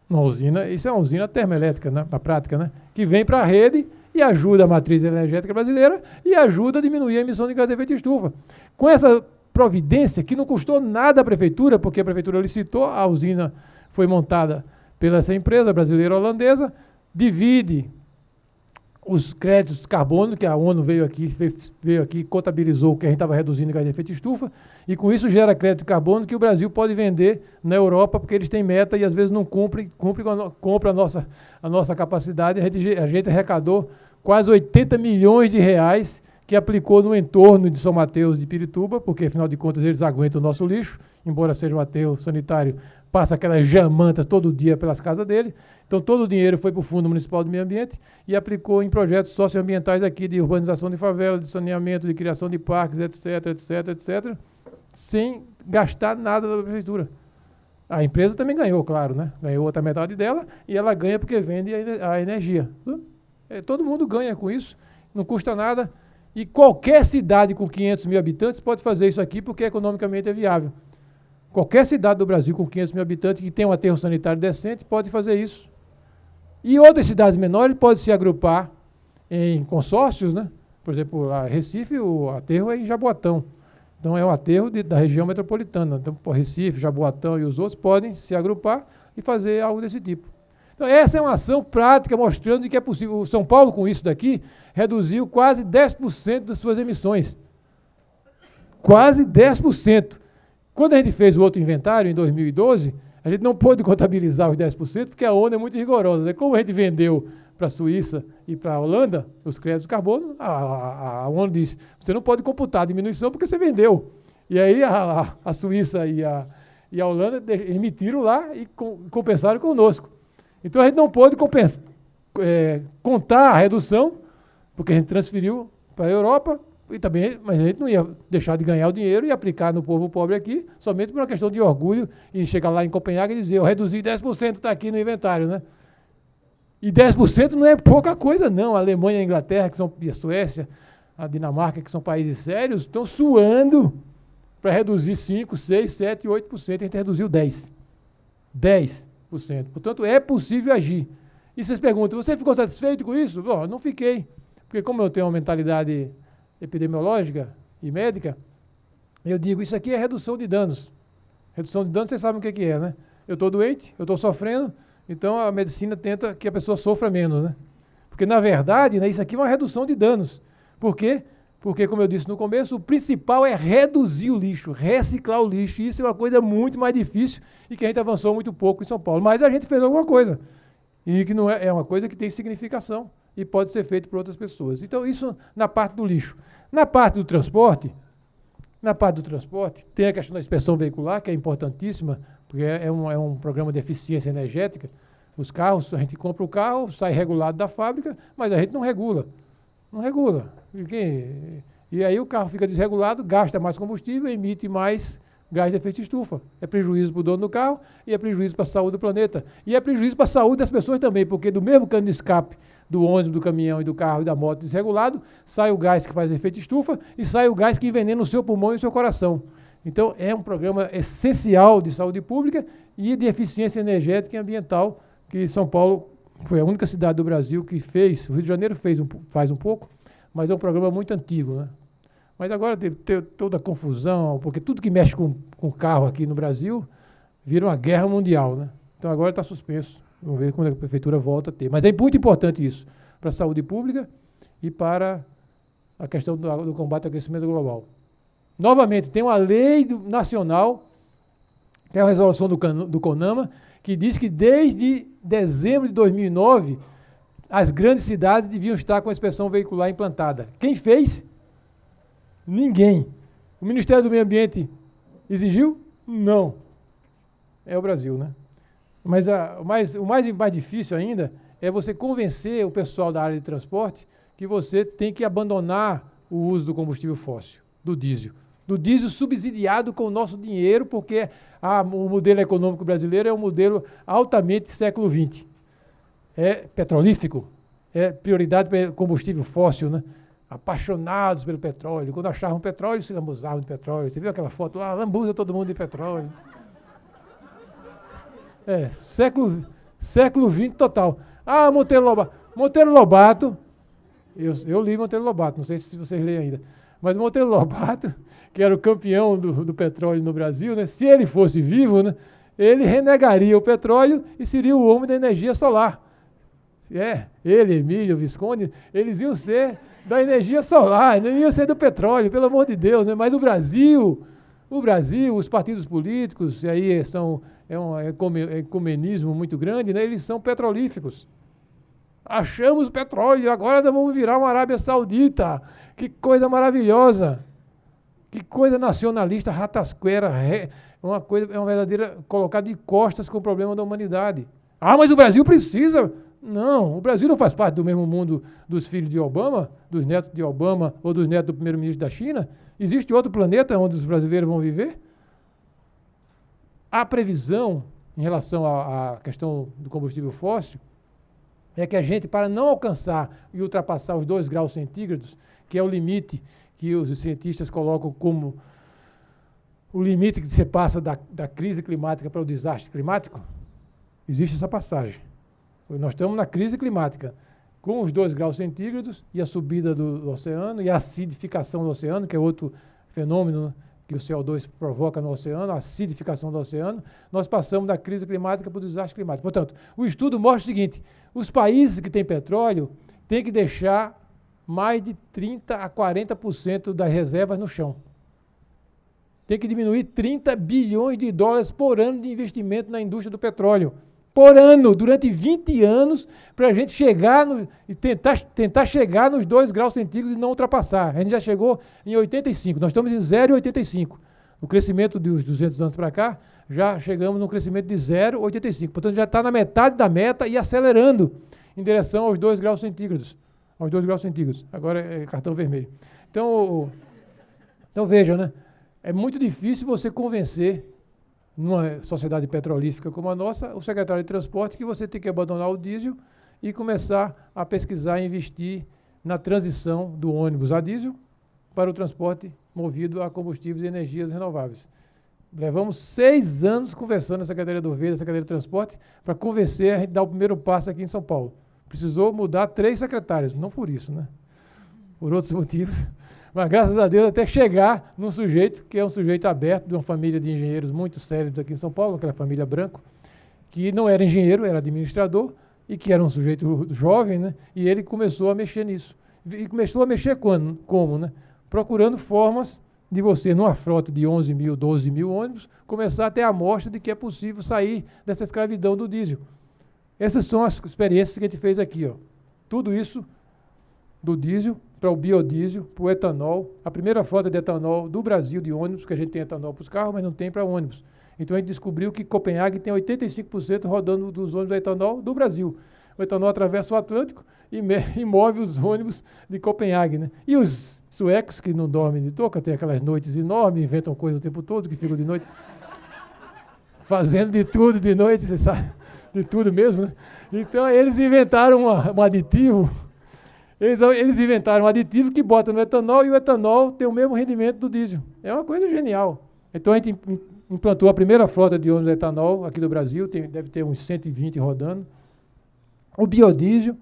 na usina. Isso é uma usina termoelétrica, né, na prática, né? Que vem para a rede e ajuda a matriz energética brasileira e ajuda a diminuir a emissão de gás de efeito estufa. Com essa providência, que não custou nada à prefeitura, porque a prefeitura licitou, a usina foi montada pela essa empresa brasileira holandesa, divide os créditos de carbono, que a ONU veio aqui e contabilizou que a gente estava reduzindo o gás de efeito estufa, e com isso gera crédito de carbono que o Brasil pode vender na Europa, porque eles têm meta e às vezes não compra a nossa capacidade. A gente arrecadou quase 80 milhões de reais que aplicou no entorno de São Mateus de Pirituba, porque afinal de contas eles aguentam o nosso lixo, embora seja um aterro sanitário, passa aquelas jamantas todo dia pelas casas dele. Então todo o dinheiro foi para o Fundo Municipal do Meio Ambiente e aplicou em projetos socioambientais aqui de urbanização de favela, de saneamento, de criação de parques, etc, etc, etc, sem gastar nada da prefeitura. A empresa também ganhou, claro, né? Ganhou outra metade dela e ela ganha porque vende a energia. Todo mundo ganha com isso, não custa nada. E qualquer cidade com 500 mil habitantes pode fazer isso aqui porque economicamente é viável. Qualquer cidade do Brasil com 500 mil habitantes que tem um aterro sanitário decente pode fazer isso. E outras cidades menores podem se agrupar em consórcios, né? Por exemplo, a Recife, o aterro é em Jaboatão. Então é um aterro da região metropolitana. Então, Recife, Jaboatão e os outros podem se agrupar e fazer algo desse tipo. Então, essa é uma ação prática mostrando que é possível. O São Paulo, com isso daqui, reduziu quase 10% das suas emissões. Quase 10%. Quando a gente fez o outro inventário, em 2012, a gente não pôde contabilizar os 10%, porque a ONU é muito rigorosa, né? Como a gente vendeu para a Suíça e para a Holanda os créditos de carbono, a ONU disse, você não pode computar a diminuição porque você vendeu. E aí a Suíça e a Holanda emitiram lá e compensaram conosco. Então a gente não pôde contar a redução, porque a gente transferiu para a Europa, e também, mas a gente não ia deixar de ganhar o dinheiro e aplicar no povo pobre aqui, somente por uma questão de orgulho, e chegar lá em Copenhague e dizer, eu reduzi 10%, está aqui no inventário, né? E 10% não é pouca coisa, não. A Alemanha e a Inglaterra, e a Suécia, a Dinamarca, que são países sérios, estão suando para reduzir 5%, 6%, 7%, 8%. A gente reduziu 10%. 10%. Portanto, é possível agir. E vocês perguntam, você ficou satisfeito com isso? Bom, eu não fiquei. Porque como eu tenho uma mentalidade epidemiológica e médica, eu digo, isso aqui é redução de danos. Redução de danos, vocês sabem o que é, né? Eu estou doente, eu estou sofrendo, então a medicina tenta que a pessoa sofra menos, né? Porque, na verdade, né, isso aqui é uma redução de danos. Por quê? Porque, como eu disse no começo, o principal é reduzir o lixo, reciclar o lixo. E isso é uma coisa muito mais difícil e que a gente avançou muito pouco em São Paulo. Mas a gente fez alguma coisa. E que não é uma coisa que tem significação e pode ser feito por outras pessoas. Então, isso na parte do lixo. Na parte do transporte, tem a questão da inspeção veicular, que é importantíssima, porque é um programa de eficiência energética. Os carros, a gente compra o carro, sai regulado da fábrica, mas a gente não regula. Não regula. E aí o carro fica desregulado, gasta mais combustível, emite mais gás de efeito de estufa. É prejuízo para o dono do carro e é prejuízo para a saúde do planeta. E é prejuízo para a saúde das pessoas também, porque do mesmo cano de escape do ônibus, do caminhão e do carro e da moto desregulado, sai o gás que faz efeito de estufa e sai o gás que envenena o seu pulmão e o seu coração. Então é um programa essencial de saúde pública e de eficiência energética e ambiental, que São Paulo foi a única cidade do Brasil que fez. O Rio de Janeiro faz um pouco, mas é um programa muito antigo, né? Mas agora tem toda a confusão, porque tudo que mexe com carro aqui no Brasil vira uma guerra mundial, né? Então agora está suspenso. Vamos ver quando a prefeitura volta a ter. Mas é muito importante isso para a saúde pública e para a questão do combate ao aquecimento global. Novamente, tem uma lei nacional, que é a resolução do CONAMA, que diz que desde dezembro de 2009, as grandes cidades deviam estar com a inspeção veicular implantada. Quem fez? Ninguém. O Ministério do Meio Ambiente exigiu? Não. É o Brasil, né? Mas o mais difícil ainda é você convencer o pessoal da área de transporte que você tem que abandonar o uso do combustível fóssil, do diesel. Do diesel subsidiado com o nosso dinheiro, porque o modelo econômico brasileiro é um modelo altamente século XX. É petrolífico, é prioridade para combustível fóssil, né? Apaixonados pelo petróleo. Quando achavam petróleo, se lambuzavam de petróleo. Você viu aquela foto lá? Lambuza todo mundo de petróleo. Século XX total. Ah, Monteiro Lobato. Eu li Monteiro Lobato, não sei se vocês leem ainda. Mas Monteiro Lobato, que era o campeão do petróleo no Brasil, né? Se ele fosse vivo, né? Ele renegaria o petróleo e seria o homem da energia solar. Ele, Emílio, Visconde, eles iam ser da energia solar, não iam ser do petróleo, pelo amor de Deus, né? Mas o Brasil, os partidos políticos, e aí é um ecumenismo muito grande, né? Eles são petrolíficos. Achamos petróleo, agora nós vamos virar uma Arábia Saudita. Que coisa maravilhosa. Que coisa nacionalista, ratasquera, é uma verdadeira colocar de costas com o problema da humanidade. Ah, mas o Brasil precisa. Não, o Brasil não faz parte do mesmo mundo dos filhos de Obama, dos netos de Obama ou dos netos do primeiro-ministro da China. Existe outro planeta onde os brasileiros vão viver? A previsão em relação à questão do combustível fóssil é que a gente, para não alcançar e ultrapassar os 2 graus centígrados, que é o limite que os cientistas colocam como o limite que você passa da crise climática para o desastre climático, existe essa passagem. Nós estamos na crise climática, com os 2 graus centígrados e a subida do oceano e a acidificação do oceano, que é outro fenômeno, né, que o CO2 provoca no oceano, a acidificação do oceano. Nós passamos da crise climática para o desastre climático. Portanto, o estudo mostra o seguinte: os países que têm petróleo têm que deixar mais de 30% a 40% das reservas no chão. Tem que diminuir 30 bilhões de dólares por ano de investimento na indústria do petróleo. Por ano, durante 20 anos, para a gente chegar e tentar chegar nos 2 graus centígrados e não ultrapassar. A gente já chegou em 85, nós estamos em 0,85. O crescimento dos 200 anos para cá, já chegamos num crescimento de 0,85. Portanto, já está na metade da meta e acelerando em direção aos 2 graus centígrados. Aos 2 graus centígrados. Agora é cartão vermelho. Então veja, né? É muito difícil você convencer, numa sociedade petrolífica como a nossa, o secretário de transporte que você tem que abandonar o diesel e começar a pesquisar e investir na transição do ônibus a diesel para o transporte movido a combustíveis e energias renováveis. Levamos 6 anos conversando na Secretaria do Verde, na Secretaria de Transporte, para convencer a gente a dar o primeiro passo aqui em São Paulo. Precisou mudar 3 secretários, não por isso, né? Por outros motivos. Mas, graças a Deus, até chegar num sujeito, que é um sujeito aberto, de uma família de engenheiros muito sérios aqui em São Paulo, aquela família Branco, que não era engenheiro, era administrador, e que era um sujeito jovem, né? E ele começou a mexer nisso. E começou a mexer como, né? Procurando formas de você, numa frota de 11 mil, 12 mil ônibus, começar a ter a amostra de que é possível sair dessa escravidão do diesel. Essas são as experiências que a gente fez aqui, ó. Tudo isso do diesel para o biodiesel, para o etanol. A primeira frota de etanol do Brasil de ônibus, que a gente tem etanol para os carros, mas não tem para ônibus. Então a gente descobriu que Copenhague tem 85% rodando dos ônibus a etanol do Brasil. o etanol atravessa o Atlântico e move os ônibus de Copenhague, né? E os suecos, que não dormem de touca, tem aquelas noites enormes, inventam coisa o tempo todo, que ficam de noite fazendo de tudo de noite, você sabe, de tudo mesmo, né? Então eles inventaram um aditivo, eles inventaram um aditivo que bota no etanol e o etanol tem o mesmo rendimento do diesel. É uma coisa genial. Então a gente implantou a primeira frota de ônibus etanol aqui do Brasil, deve ter uns 120 rodando. O biodiesel,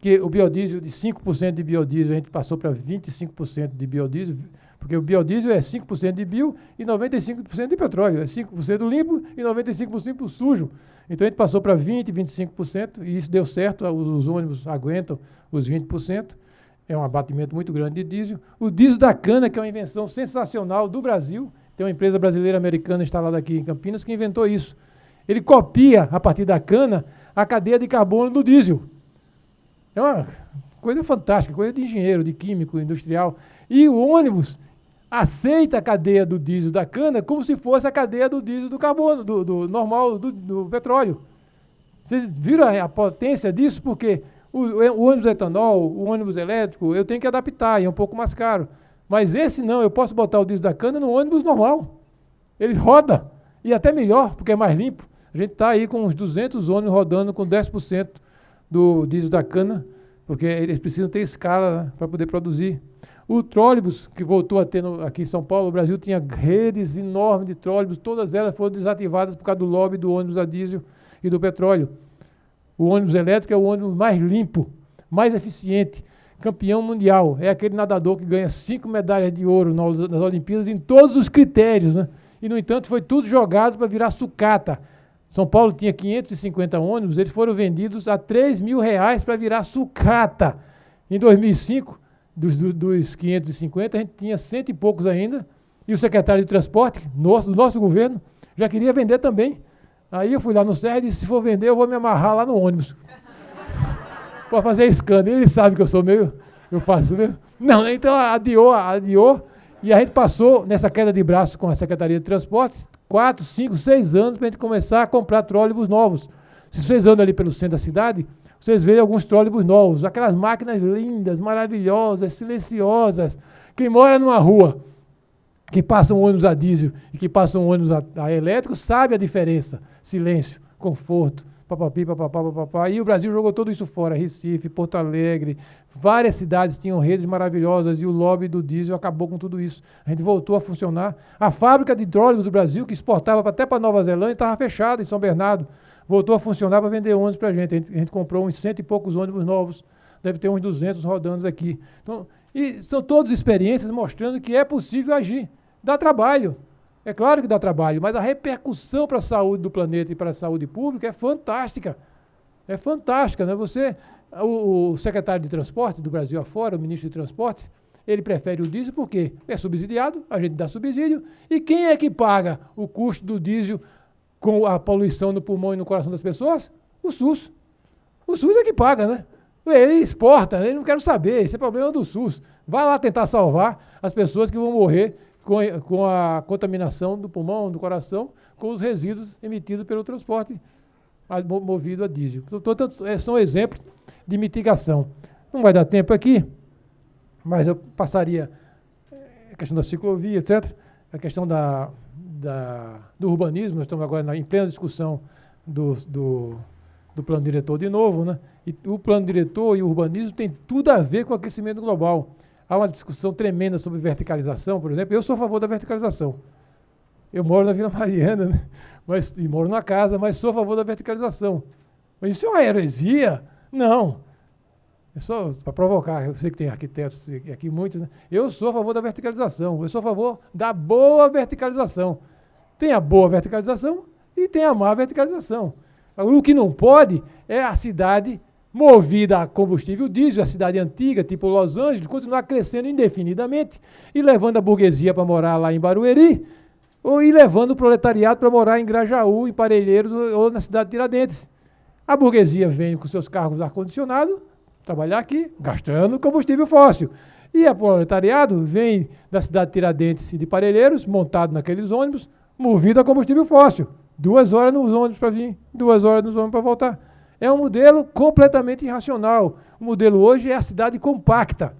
que o biodiesel de 5% de biodiesel, a gente passou para 25% de biodiesel, porque o biodiesel é 5% de bio e 95% de petróleo, é 5% limpo e 95% sujo. Então a gente passou para 20%, 25%, e isso deu certo, os ônibus aguentam os 20%, é um abatimento muito grande de diesel. O diesel da cana, que é uma invenção sensacional do Brasil, tem uma empresa brasileira americana instalada aqui em Campinas que inventou isso. Ele copia, a partir da cana, a cadeia de carbono do diesel. É uma coisa fantástica, coisa de engenheiro, de químico, industrial. E o ônibus aceita a cadeia do diesel da cana como se fosse a cadeia do diesel do carbono, do normal, do petróleo. Vocês viram a potência disso? Porque o ônibus etanol, o ônibus elétrico, eu tenho que adaptar, e é um pouco mais caro. Mas esse não, eu posso botar o diesel da cana no ônibus normal. Ele roda, e até melhor, porque é mais limpo. A gente está aí com uns 200 ônibus rodando com 10% do diesel da cana, porque eles precisam ter escala, né, para poder produzir. O trólebus, que voltou a ter aqui em São Paulo, o Brasil tinha redes enormes de trólebus, todas elas foram desativadas por causa do lobby do ônibus a diesel e do petróleo. O ônibus elétrico é o ônibus mais limpo, mais eficiente, campeão mundial. É aquele nadador que ganha 5 medalhas de ouro nas Olimpíadas em todos os critérios, né? E, no entanto, foi tudo jogado para virar sucata. São Paulo tinha 550 ônibus, eles foram vendidos a R$3.000 para virar sucata. Em 2005, dos 550, a gente tinha 100 e poucos ainda, e o secretário de transporte, do nosso governo, já queria vender também. Aí eu fui lá no Serra e disse, se for vender, eu vou me amarrar lá no ônibus. Para fazer escândalo. Ele sabe que eu sou meio, eu faço mesmo. Não, então adiou, e a gente passou nessa queda de braço com a Secretaria de Transporte, 4, 5, 6 anos para a gente começar a comprar trólebus novos. Se vocês andam ali pelo centro da cidade, vocês veem alguns trólebus novos, aquelas máquinas lindas, maravilhosas, silenciosas. Quem mora numa rua que passa um ônibus a diesel e que passa um ônibus a elétrico sabe a diferença. Silêncio, conforto, papapi, papapá, papapá. E o Brasil jogou tudo isso fora. Recife, Porto Alegre, várias cidades tinham redes maravilhosas e o lobby do diesel acabou com tudo isso. A gente voltou a funcionar. A fábrica de trólebus do Brasil, que exportava até para Nova Zelândia, estava fechada em São Bernardo. Voltou a funcionar para vender ônibus para a gente. A gente comprou uns 100 e poucos ônibus novos. Deve ter uns 200 rodando aqui. Então, e são todas experiências mostrando que é possível agir. Dá trabalho. É claro que dá trabalho, mas a repercussão para a saúde do planeta e para a saúde pública é fantástica. É fantástica, né? O secretário de Transporte do Brasil afora, o ministro de Transportes, ele prefere o diesel porque é subsidiado, a gente dá subsídio, e quem é que paga o custo do diesel com a poluição no pulmão e no coração das pessoas? O SUS. O SUS é que paga, né? Ele exporta, ele não quer saber, esse é problema do SUS. Vai lá tentar salvar as pessoas que vão morrer com a contaminação do pulmão, do coração, com os resíduos emitidos pelo transporte movido a diesel. Portanto, são exemplos de mitigação. Não vai dar tempo aqui, mas eu passaria a questão da ciclovia, etc., a questão do urbanismo. Nós estamos agora em plena discussão do plano diretor de novo, né? E o plano diretor e o urbanismo tem tudo a ver com o aquecimento global. Há uma discussão tremenda sobre verticalização, por exemplo. Eu sou a favor da verticalização. Eu moro na Vila Mariana, né? E moro na casa, mas sou a favor da verticalização. Mas isso é uma heresia? Não. É só para provocar. Eu sei que tem arquitetos aqui, muitos, né? Eu sou a favor da verticalização. Eu sou a favor da boa verticalização. Tem a boa verticalização e tem a má verticalização. O que não pode é a cidade movida a combustível diesel, a cidade antiga, tipo Los Angeles, continuar crescendo indefinidamente e levando a burguesia para morar lá em Barueri, ou ir levando o proletariado para morar em Grajaú, em Parelheiros ou na cidade de Tiradentes. A burguesia vem com seus carros ar-condicionado, trabalhar aqui, gastando combustível fóssil. E o proletariado vem da cidade de Tiradentes e de Parelheiros, montado naqueles ônibus, movido a combustível fóssil. 2 horas nos ônibus para vir, 2 horas nos ônibus para voltar. É um modelo completamente irracional. O modelo hoje é a cidade compacta.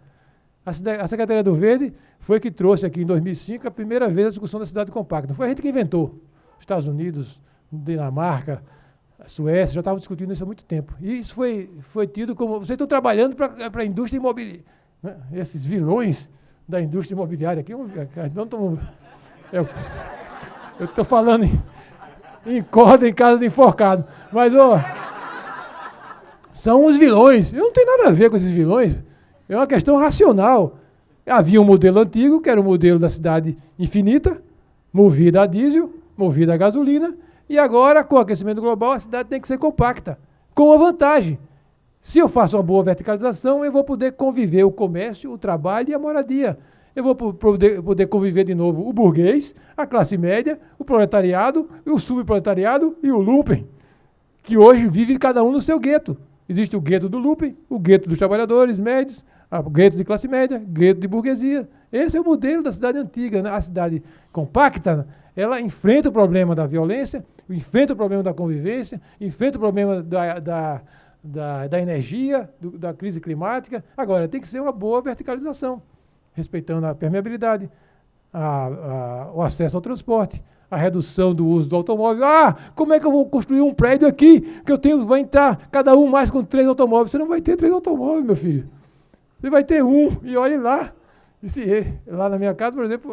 A Secretaria do Verde foi que trouxe aqui em 2005 a primeira vez a discussão da cidade compacta. Não foi a gente que inventou. Estados Unidos, Dinamarca, a Suécia já estavam discutindo isso há muito tempo. E isso foi tido como... Vocês estão trabalhando para a indústria imobiliária. Né? Esses vilões da indústria imobiliária aqui, eu estou falando em corda em casa de enforcado. Mas, são os vilões. Eu não tenho nada a ver com esses vilões. É uma questão racional. Havia um modelo antigo, que era o modelo da cidade infinita, movida a diesel, movida a gasolina, e agora, com o aquecimento global, a cidade tem que ser compacta, com uma vantagem. Se eu faço uma boa verticalização, eu vou poder conviver o comércio, o trabalho e a moradia. Eu vou poder conviver de novo o burguês, a classe média, o proletariado, o subproletariado e o lumpen, que hoje vive cada um no seu gueto. Existe o gueto do lumpen, o gueto dos trabalhadores médios, o gueto de classe média, gueto de burguesia. Esse é o modelo da cidade antiga, né? A cidade compacta, ela enfrenta o problema da violência, enfrenta o problema da convivência, enfrenta o problema da energia, da crise climática. Agora, tem que ser uma boa verticalização, respeitando a permeabilidade, o acesso ao transporte, a redução do uso do automóvel. Como é que eu vou construir um prédio aqui que vai entrar cada um mais com 3 automóveis? Você não vai ter 3 automóveis, meu filho. Você vai ter um, e olhe lá. Lá na minha casa, por exemplo,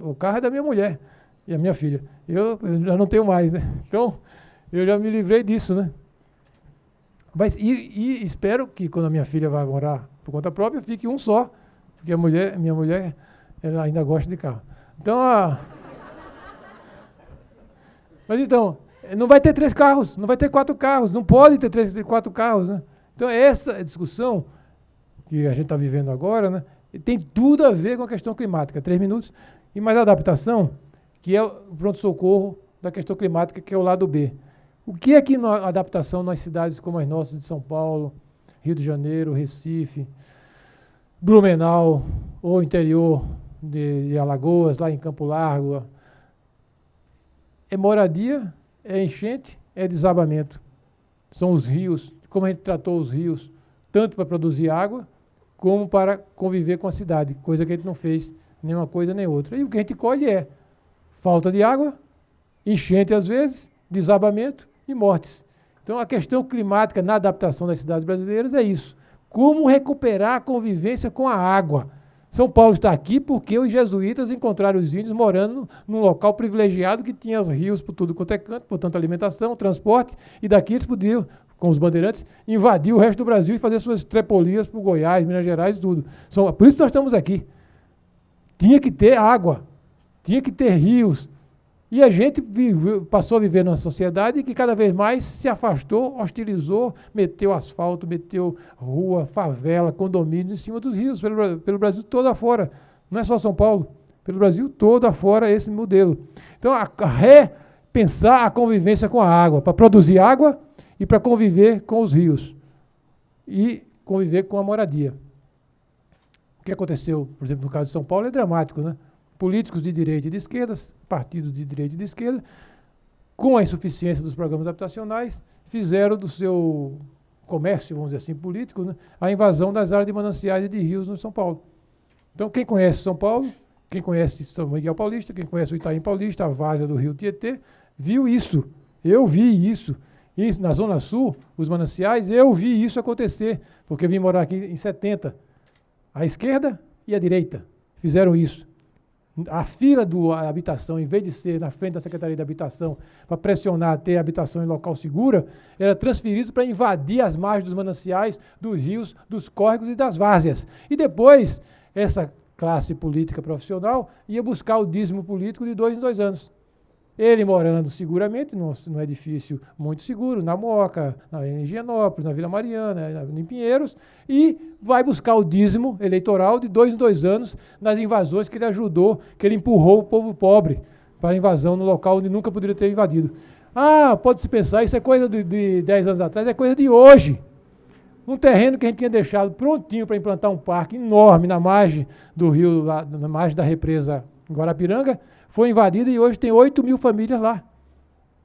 o carro é da minha mulher e a minha filha. Eu já não tenho mais, né? Então, eu já me livrei disso, né? Mas, e espero que quando a minha filha vai morar por conta própria, fique um só, porque minha mulher, ela ainda gosta de carro. Então, mas então, não vai ter 3 carros, não vai ter 4 carros, não pode ter 4 carros, né? Então, essa discussão que a gente está vivendo agora, né, tem tudo a ver com a questão climática. 3 minutos. E mais a adaptação, que é o pronto-socorro da questão climática, que é o lado B. O que é que a adaptação nas cidades como as nossas de São Paulo, Rio de Janeiro, Recife, Blumenau, ou interior de Alagoas, lá em Campo Largo, é moradia, é enchente, é desabamento. São os rios, como a gente tratou os rios, tanto para produzir água, como para conviver com a cidade, coisa que a gente não fez nem uma coisa nem outra. E o que a gente colhe é falta de água, enchente às vezes, desabamento e mortes. Então a questão climática na adaptação das cidades brasileiras é isso. Como recuperar a convivência com a água. São Paulo está aqui porque os jesuítas encontraram os índios morando num local privilegiado que tinha os rios por tudo quanto é canto, portanto alimentação, transporte, e daqui eles podiam, com os bandeirantes, invadir o resto do Brasil e fazer suas trepolias por Goiás, Minas Gerais e tudo. Por isso nós estamos aqui. Tinha que ter água, tinha que ter rios. E a gente passou a viver numa sociedade que cada vez mais se afastou, hostilizou, meteu asfalto, meteu rua, favela, condomínios em cima dos rios, pelo Brasil todo afora. Não é só São Paulo, pelo Brasil todo afora esse modelo. Então, repensar a convivência com a água, para produzir água e para conviver com os rios. E conviver com a moradia. O que aconteceu, por exemplo, no caso de São Paulo, é dramático, né? Políticos de direita e de esquerda, partidos de direita e de esquerda, com a insuficiência dos programas habitacionais, fizeram do seu comércio, vamos dizer assim, político, né, a invasão das áreas de mananciais e de rios no São Paulo. Então, quem conhece São Paulo, quem conhece São Miguel Paulista, quem conhece o Itaim Paulista, a várzea do rio Tietê, viu isso. Eu vi isso. E na Zona Sul, os mananciais, eu vi isso acontecer, porque eu vim morar aqui em 70. A esquerda e a direita fizeram isso. A fila da habitação, em vez de ser na frente da Secretaria de Habitação, para pressionar ter habitação em local segura, era transferido para invadir as margens dos mananciais, dos rios, dos córregos e das várzeas. E depois, essa classe política profissional ia buscar o dízimo político de 2 em 2 anos. Ele morando seguramente, num edifício muito seguro, na Moca, em Higienópolis, na Vila Mariana, em Pinheiros, e vai buscar o dízimo eleitoral de 2 em 2 anos nas invasões que ele ajudou, que ele empurrou o povo pobre para a invasão no local onde nunca poderia ter invadido. Pode-se pensar, isso é coisa de 10 anos atrás, é coisa de hoje. Um terreno que a gente tinha deixado prontinho para implantar um parque enorme na margem do rio, na margem da represa Guarapiranga, foi invadida e hoje tem 8 mil famílias lá.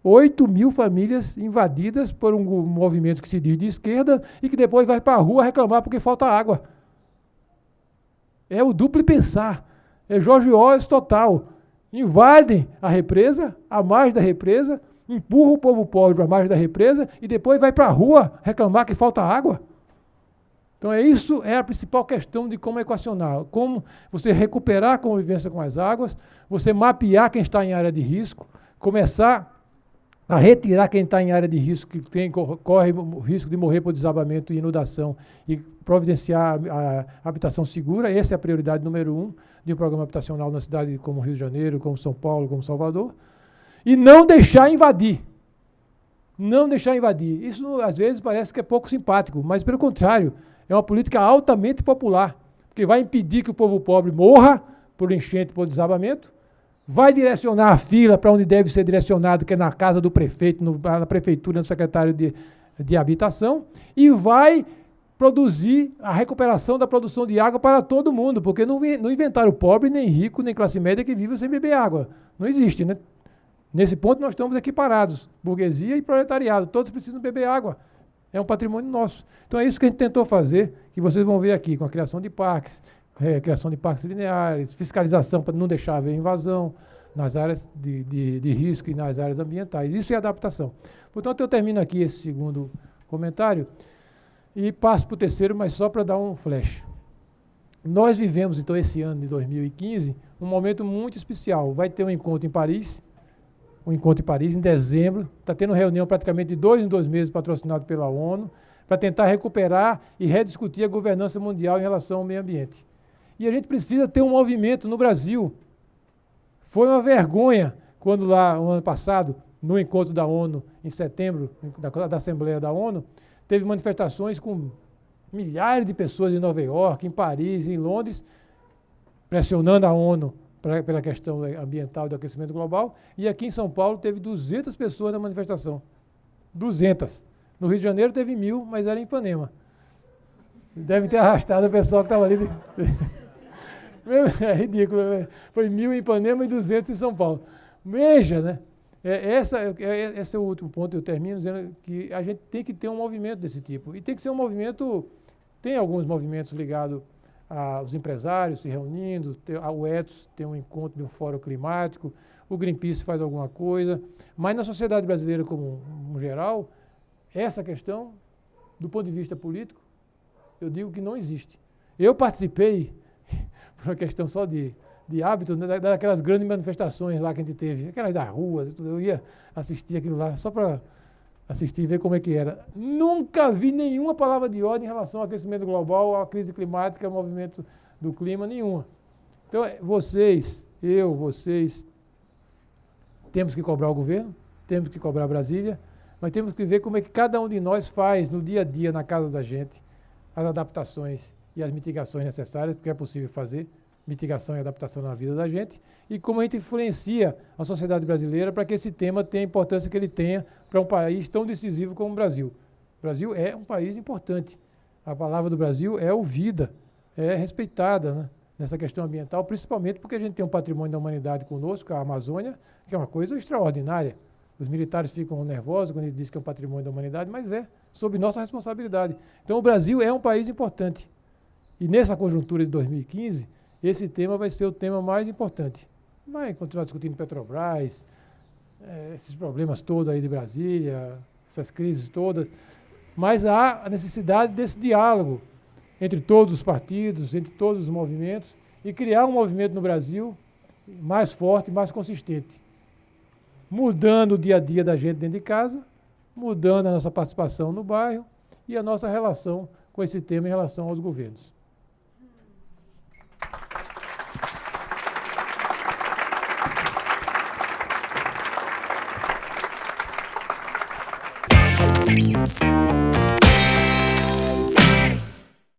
8.000 famílias invadidas por um movimento que se diz de esquerda e que depois vai para a rua reclamar porque falta água. É o duplo pensar. É George Orwell total. Invadem a represa, a margem da represa, empurram o povo pobre para a margem da represa e depois vai para a rua reclamar que falta água. Então isso é a principal questão de como equacionar. Como você recuperar a convivência com as águas, você mapear quem está em área de risco, começar a retirar quem está em área de risco, que corre o risco de morrer por desabamento e inundação, e providenciar a habitação segura. Essa é a prioridade número 1 de um programa habitacional na cidade como Rio de Janeiro, como São Paulo, como Salvador. E não deixar invadir. Não deixar invadir. Isso, às vezes, parece que é pouco simpático, mas, pelo contrário, é uma política altamente popular, porque vai impedir que o povo pobre morra por enchente, por desabamento, vai direcionar a fila para onde deve ser direcionado, que é na casa do prefeito, na prefeitura, no secretário de habitação, e vai produzir a recuperação da produção de água para todo mundo, porque não inventaram pobre, nem rico, nem classe média que vive sem beber água. Não existe, né? Nesse ponto nós estamos equiparados, burguesia e proletariado, todos precisam beber água. É um patrimônio nosso. Então é isso que a gente tentou fazer, que vocês vão ver aqui, com a criação de parques, criação de parques lineares, fiscalização para não deixar haver invasão nas áreas de risco e nas áreas ambientais. Isso é adaptação. Portanto, eu termino aqui esse segundo comentário e passo para o terceiro, mas só para dar um flash. Nós vivemos, então, esse ano de 2015, um momento muito especial. Vai ter um encontro em Paris, em dezembro. Está tendo reunião praticamente de 2 em 2 meses, patrocinado pela ONU, para tentar recuperar e rediscutir a governança mundial em relação ao meio ambiente. E a gente precisa ter um movimento no Brasil. Foi uma vergonha quando lá, no ano passado, no encontro da ONU, em setembro, da Assembleia da ONU, teve manifestações com milhares de pessoas em Nova York, em Paris, em Londres, pressionando a ONU pela questão ambiental e do aquecimento global, e aqui em São Paulo teve 200 pessoas na manifestação. 200. No Rio de Janeiro teve 1.000, mas era em Ipanema. Devem ter arrastado o pessoal que estava ali. É ridículo, né? Foi 1.000 em Ipanema e 200 em São Paulo. Veja, né? Esse é o último ponto, eu termino dizendo que a gente tem que ter um movimento desse tipo. E tem que ser um movimento, tem alguns movimentos ligados aos empresários se reunindo, o Ethos tem um encontro de um fórum climático, o Greenpeace faz alguma coisa, mas na sociedade brasileira como geral, essa questão, do ponto de vista político, eu digo que não existe. Eu participei, por uma questão só de hábito, né, daquelas grandes manifestações lá que a gente teve, aquelas das ruas, eu ia assistir aquilo lá só para assistir e ver como é que era. Nunca vi nenhuma palavra de ordem em relação ao aquecimento global, à crise climática, ao movimento do clima, nenhuma. Então, vocês, temos que cobrar o governo, temos que cobrar Brasília, mas temos que ver como é que cada um de nós faz no dia a dia, na casa da gente, as adaptações e as mitigações necessárias, porque é possível fazer mitigação e adaptação na vida da gente, e como a gente influencia a sociedade brasileira para que esse tema tenha a importância que ele tenha para um país tão decisivo como o Brasil. O Brasil é um país importante. A palavra do Brasil é ouvida, é respeitada, né, nessa questão ambiental, principalmente porque a gente tem um patrimônio da humanidade conosco, a Amazônia, que é uma coisa extraordinária. Os militares ficam nervosos quando eles dizem que é um patrimônio da humanidade, mas é sob nossa responsabilidade. Então o Brasil é um país importante. E nessa conjuntura de 2015, esse tema vai ser o tema mais importante. Vai continuar discutindo Petrobras, esses problemas todos aí de Brasília, essas crises todas, mas há a necessidade desse diálogo entre todos os partidos, entre todos os movimentos, e criar um movimento no Brasil mais forte, mais consistente, mudando o dia a dia da gente dentro de casa, mudando a nossa participação no bairro e a nossa relação com esse tema em relação aos governos.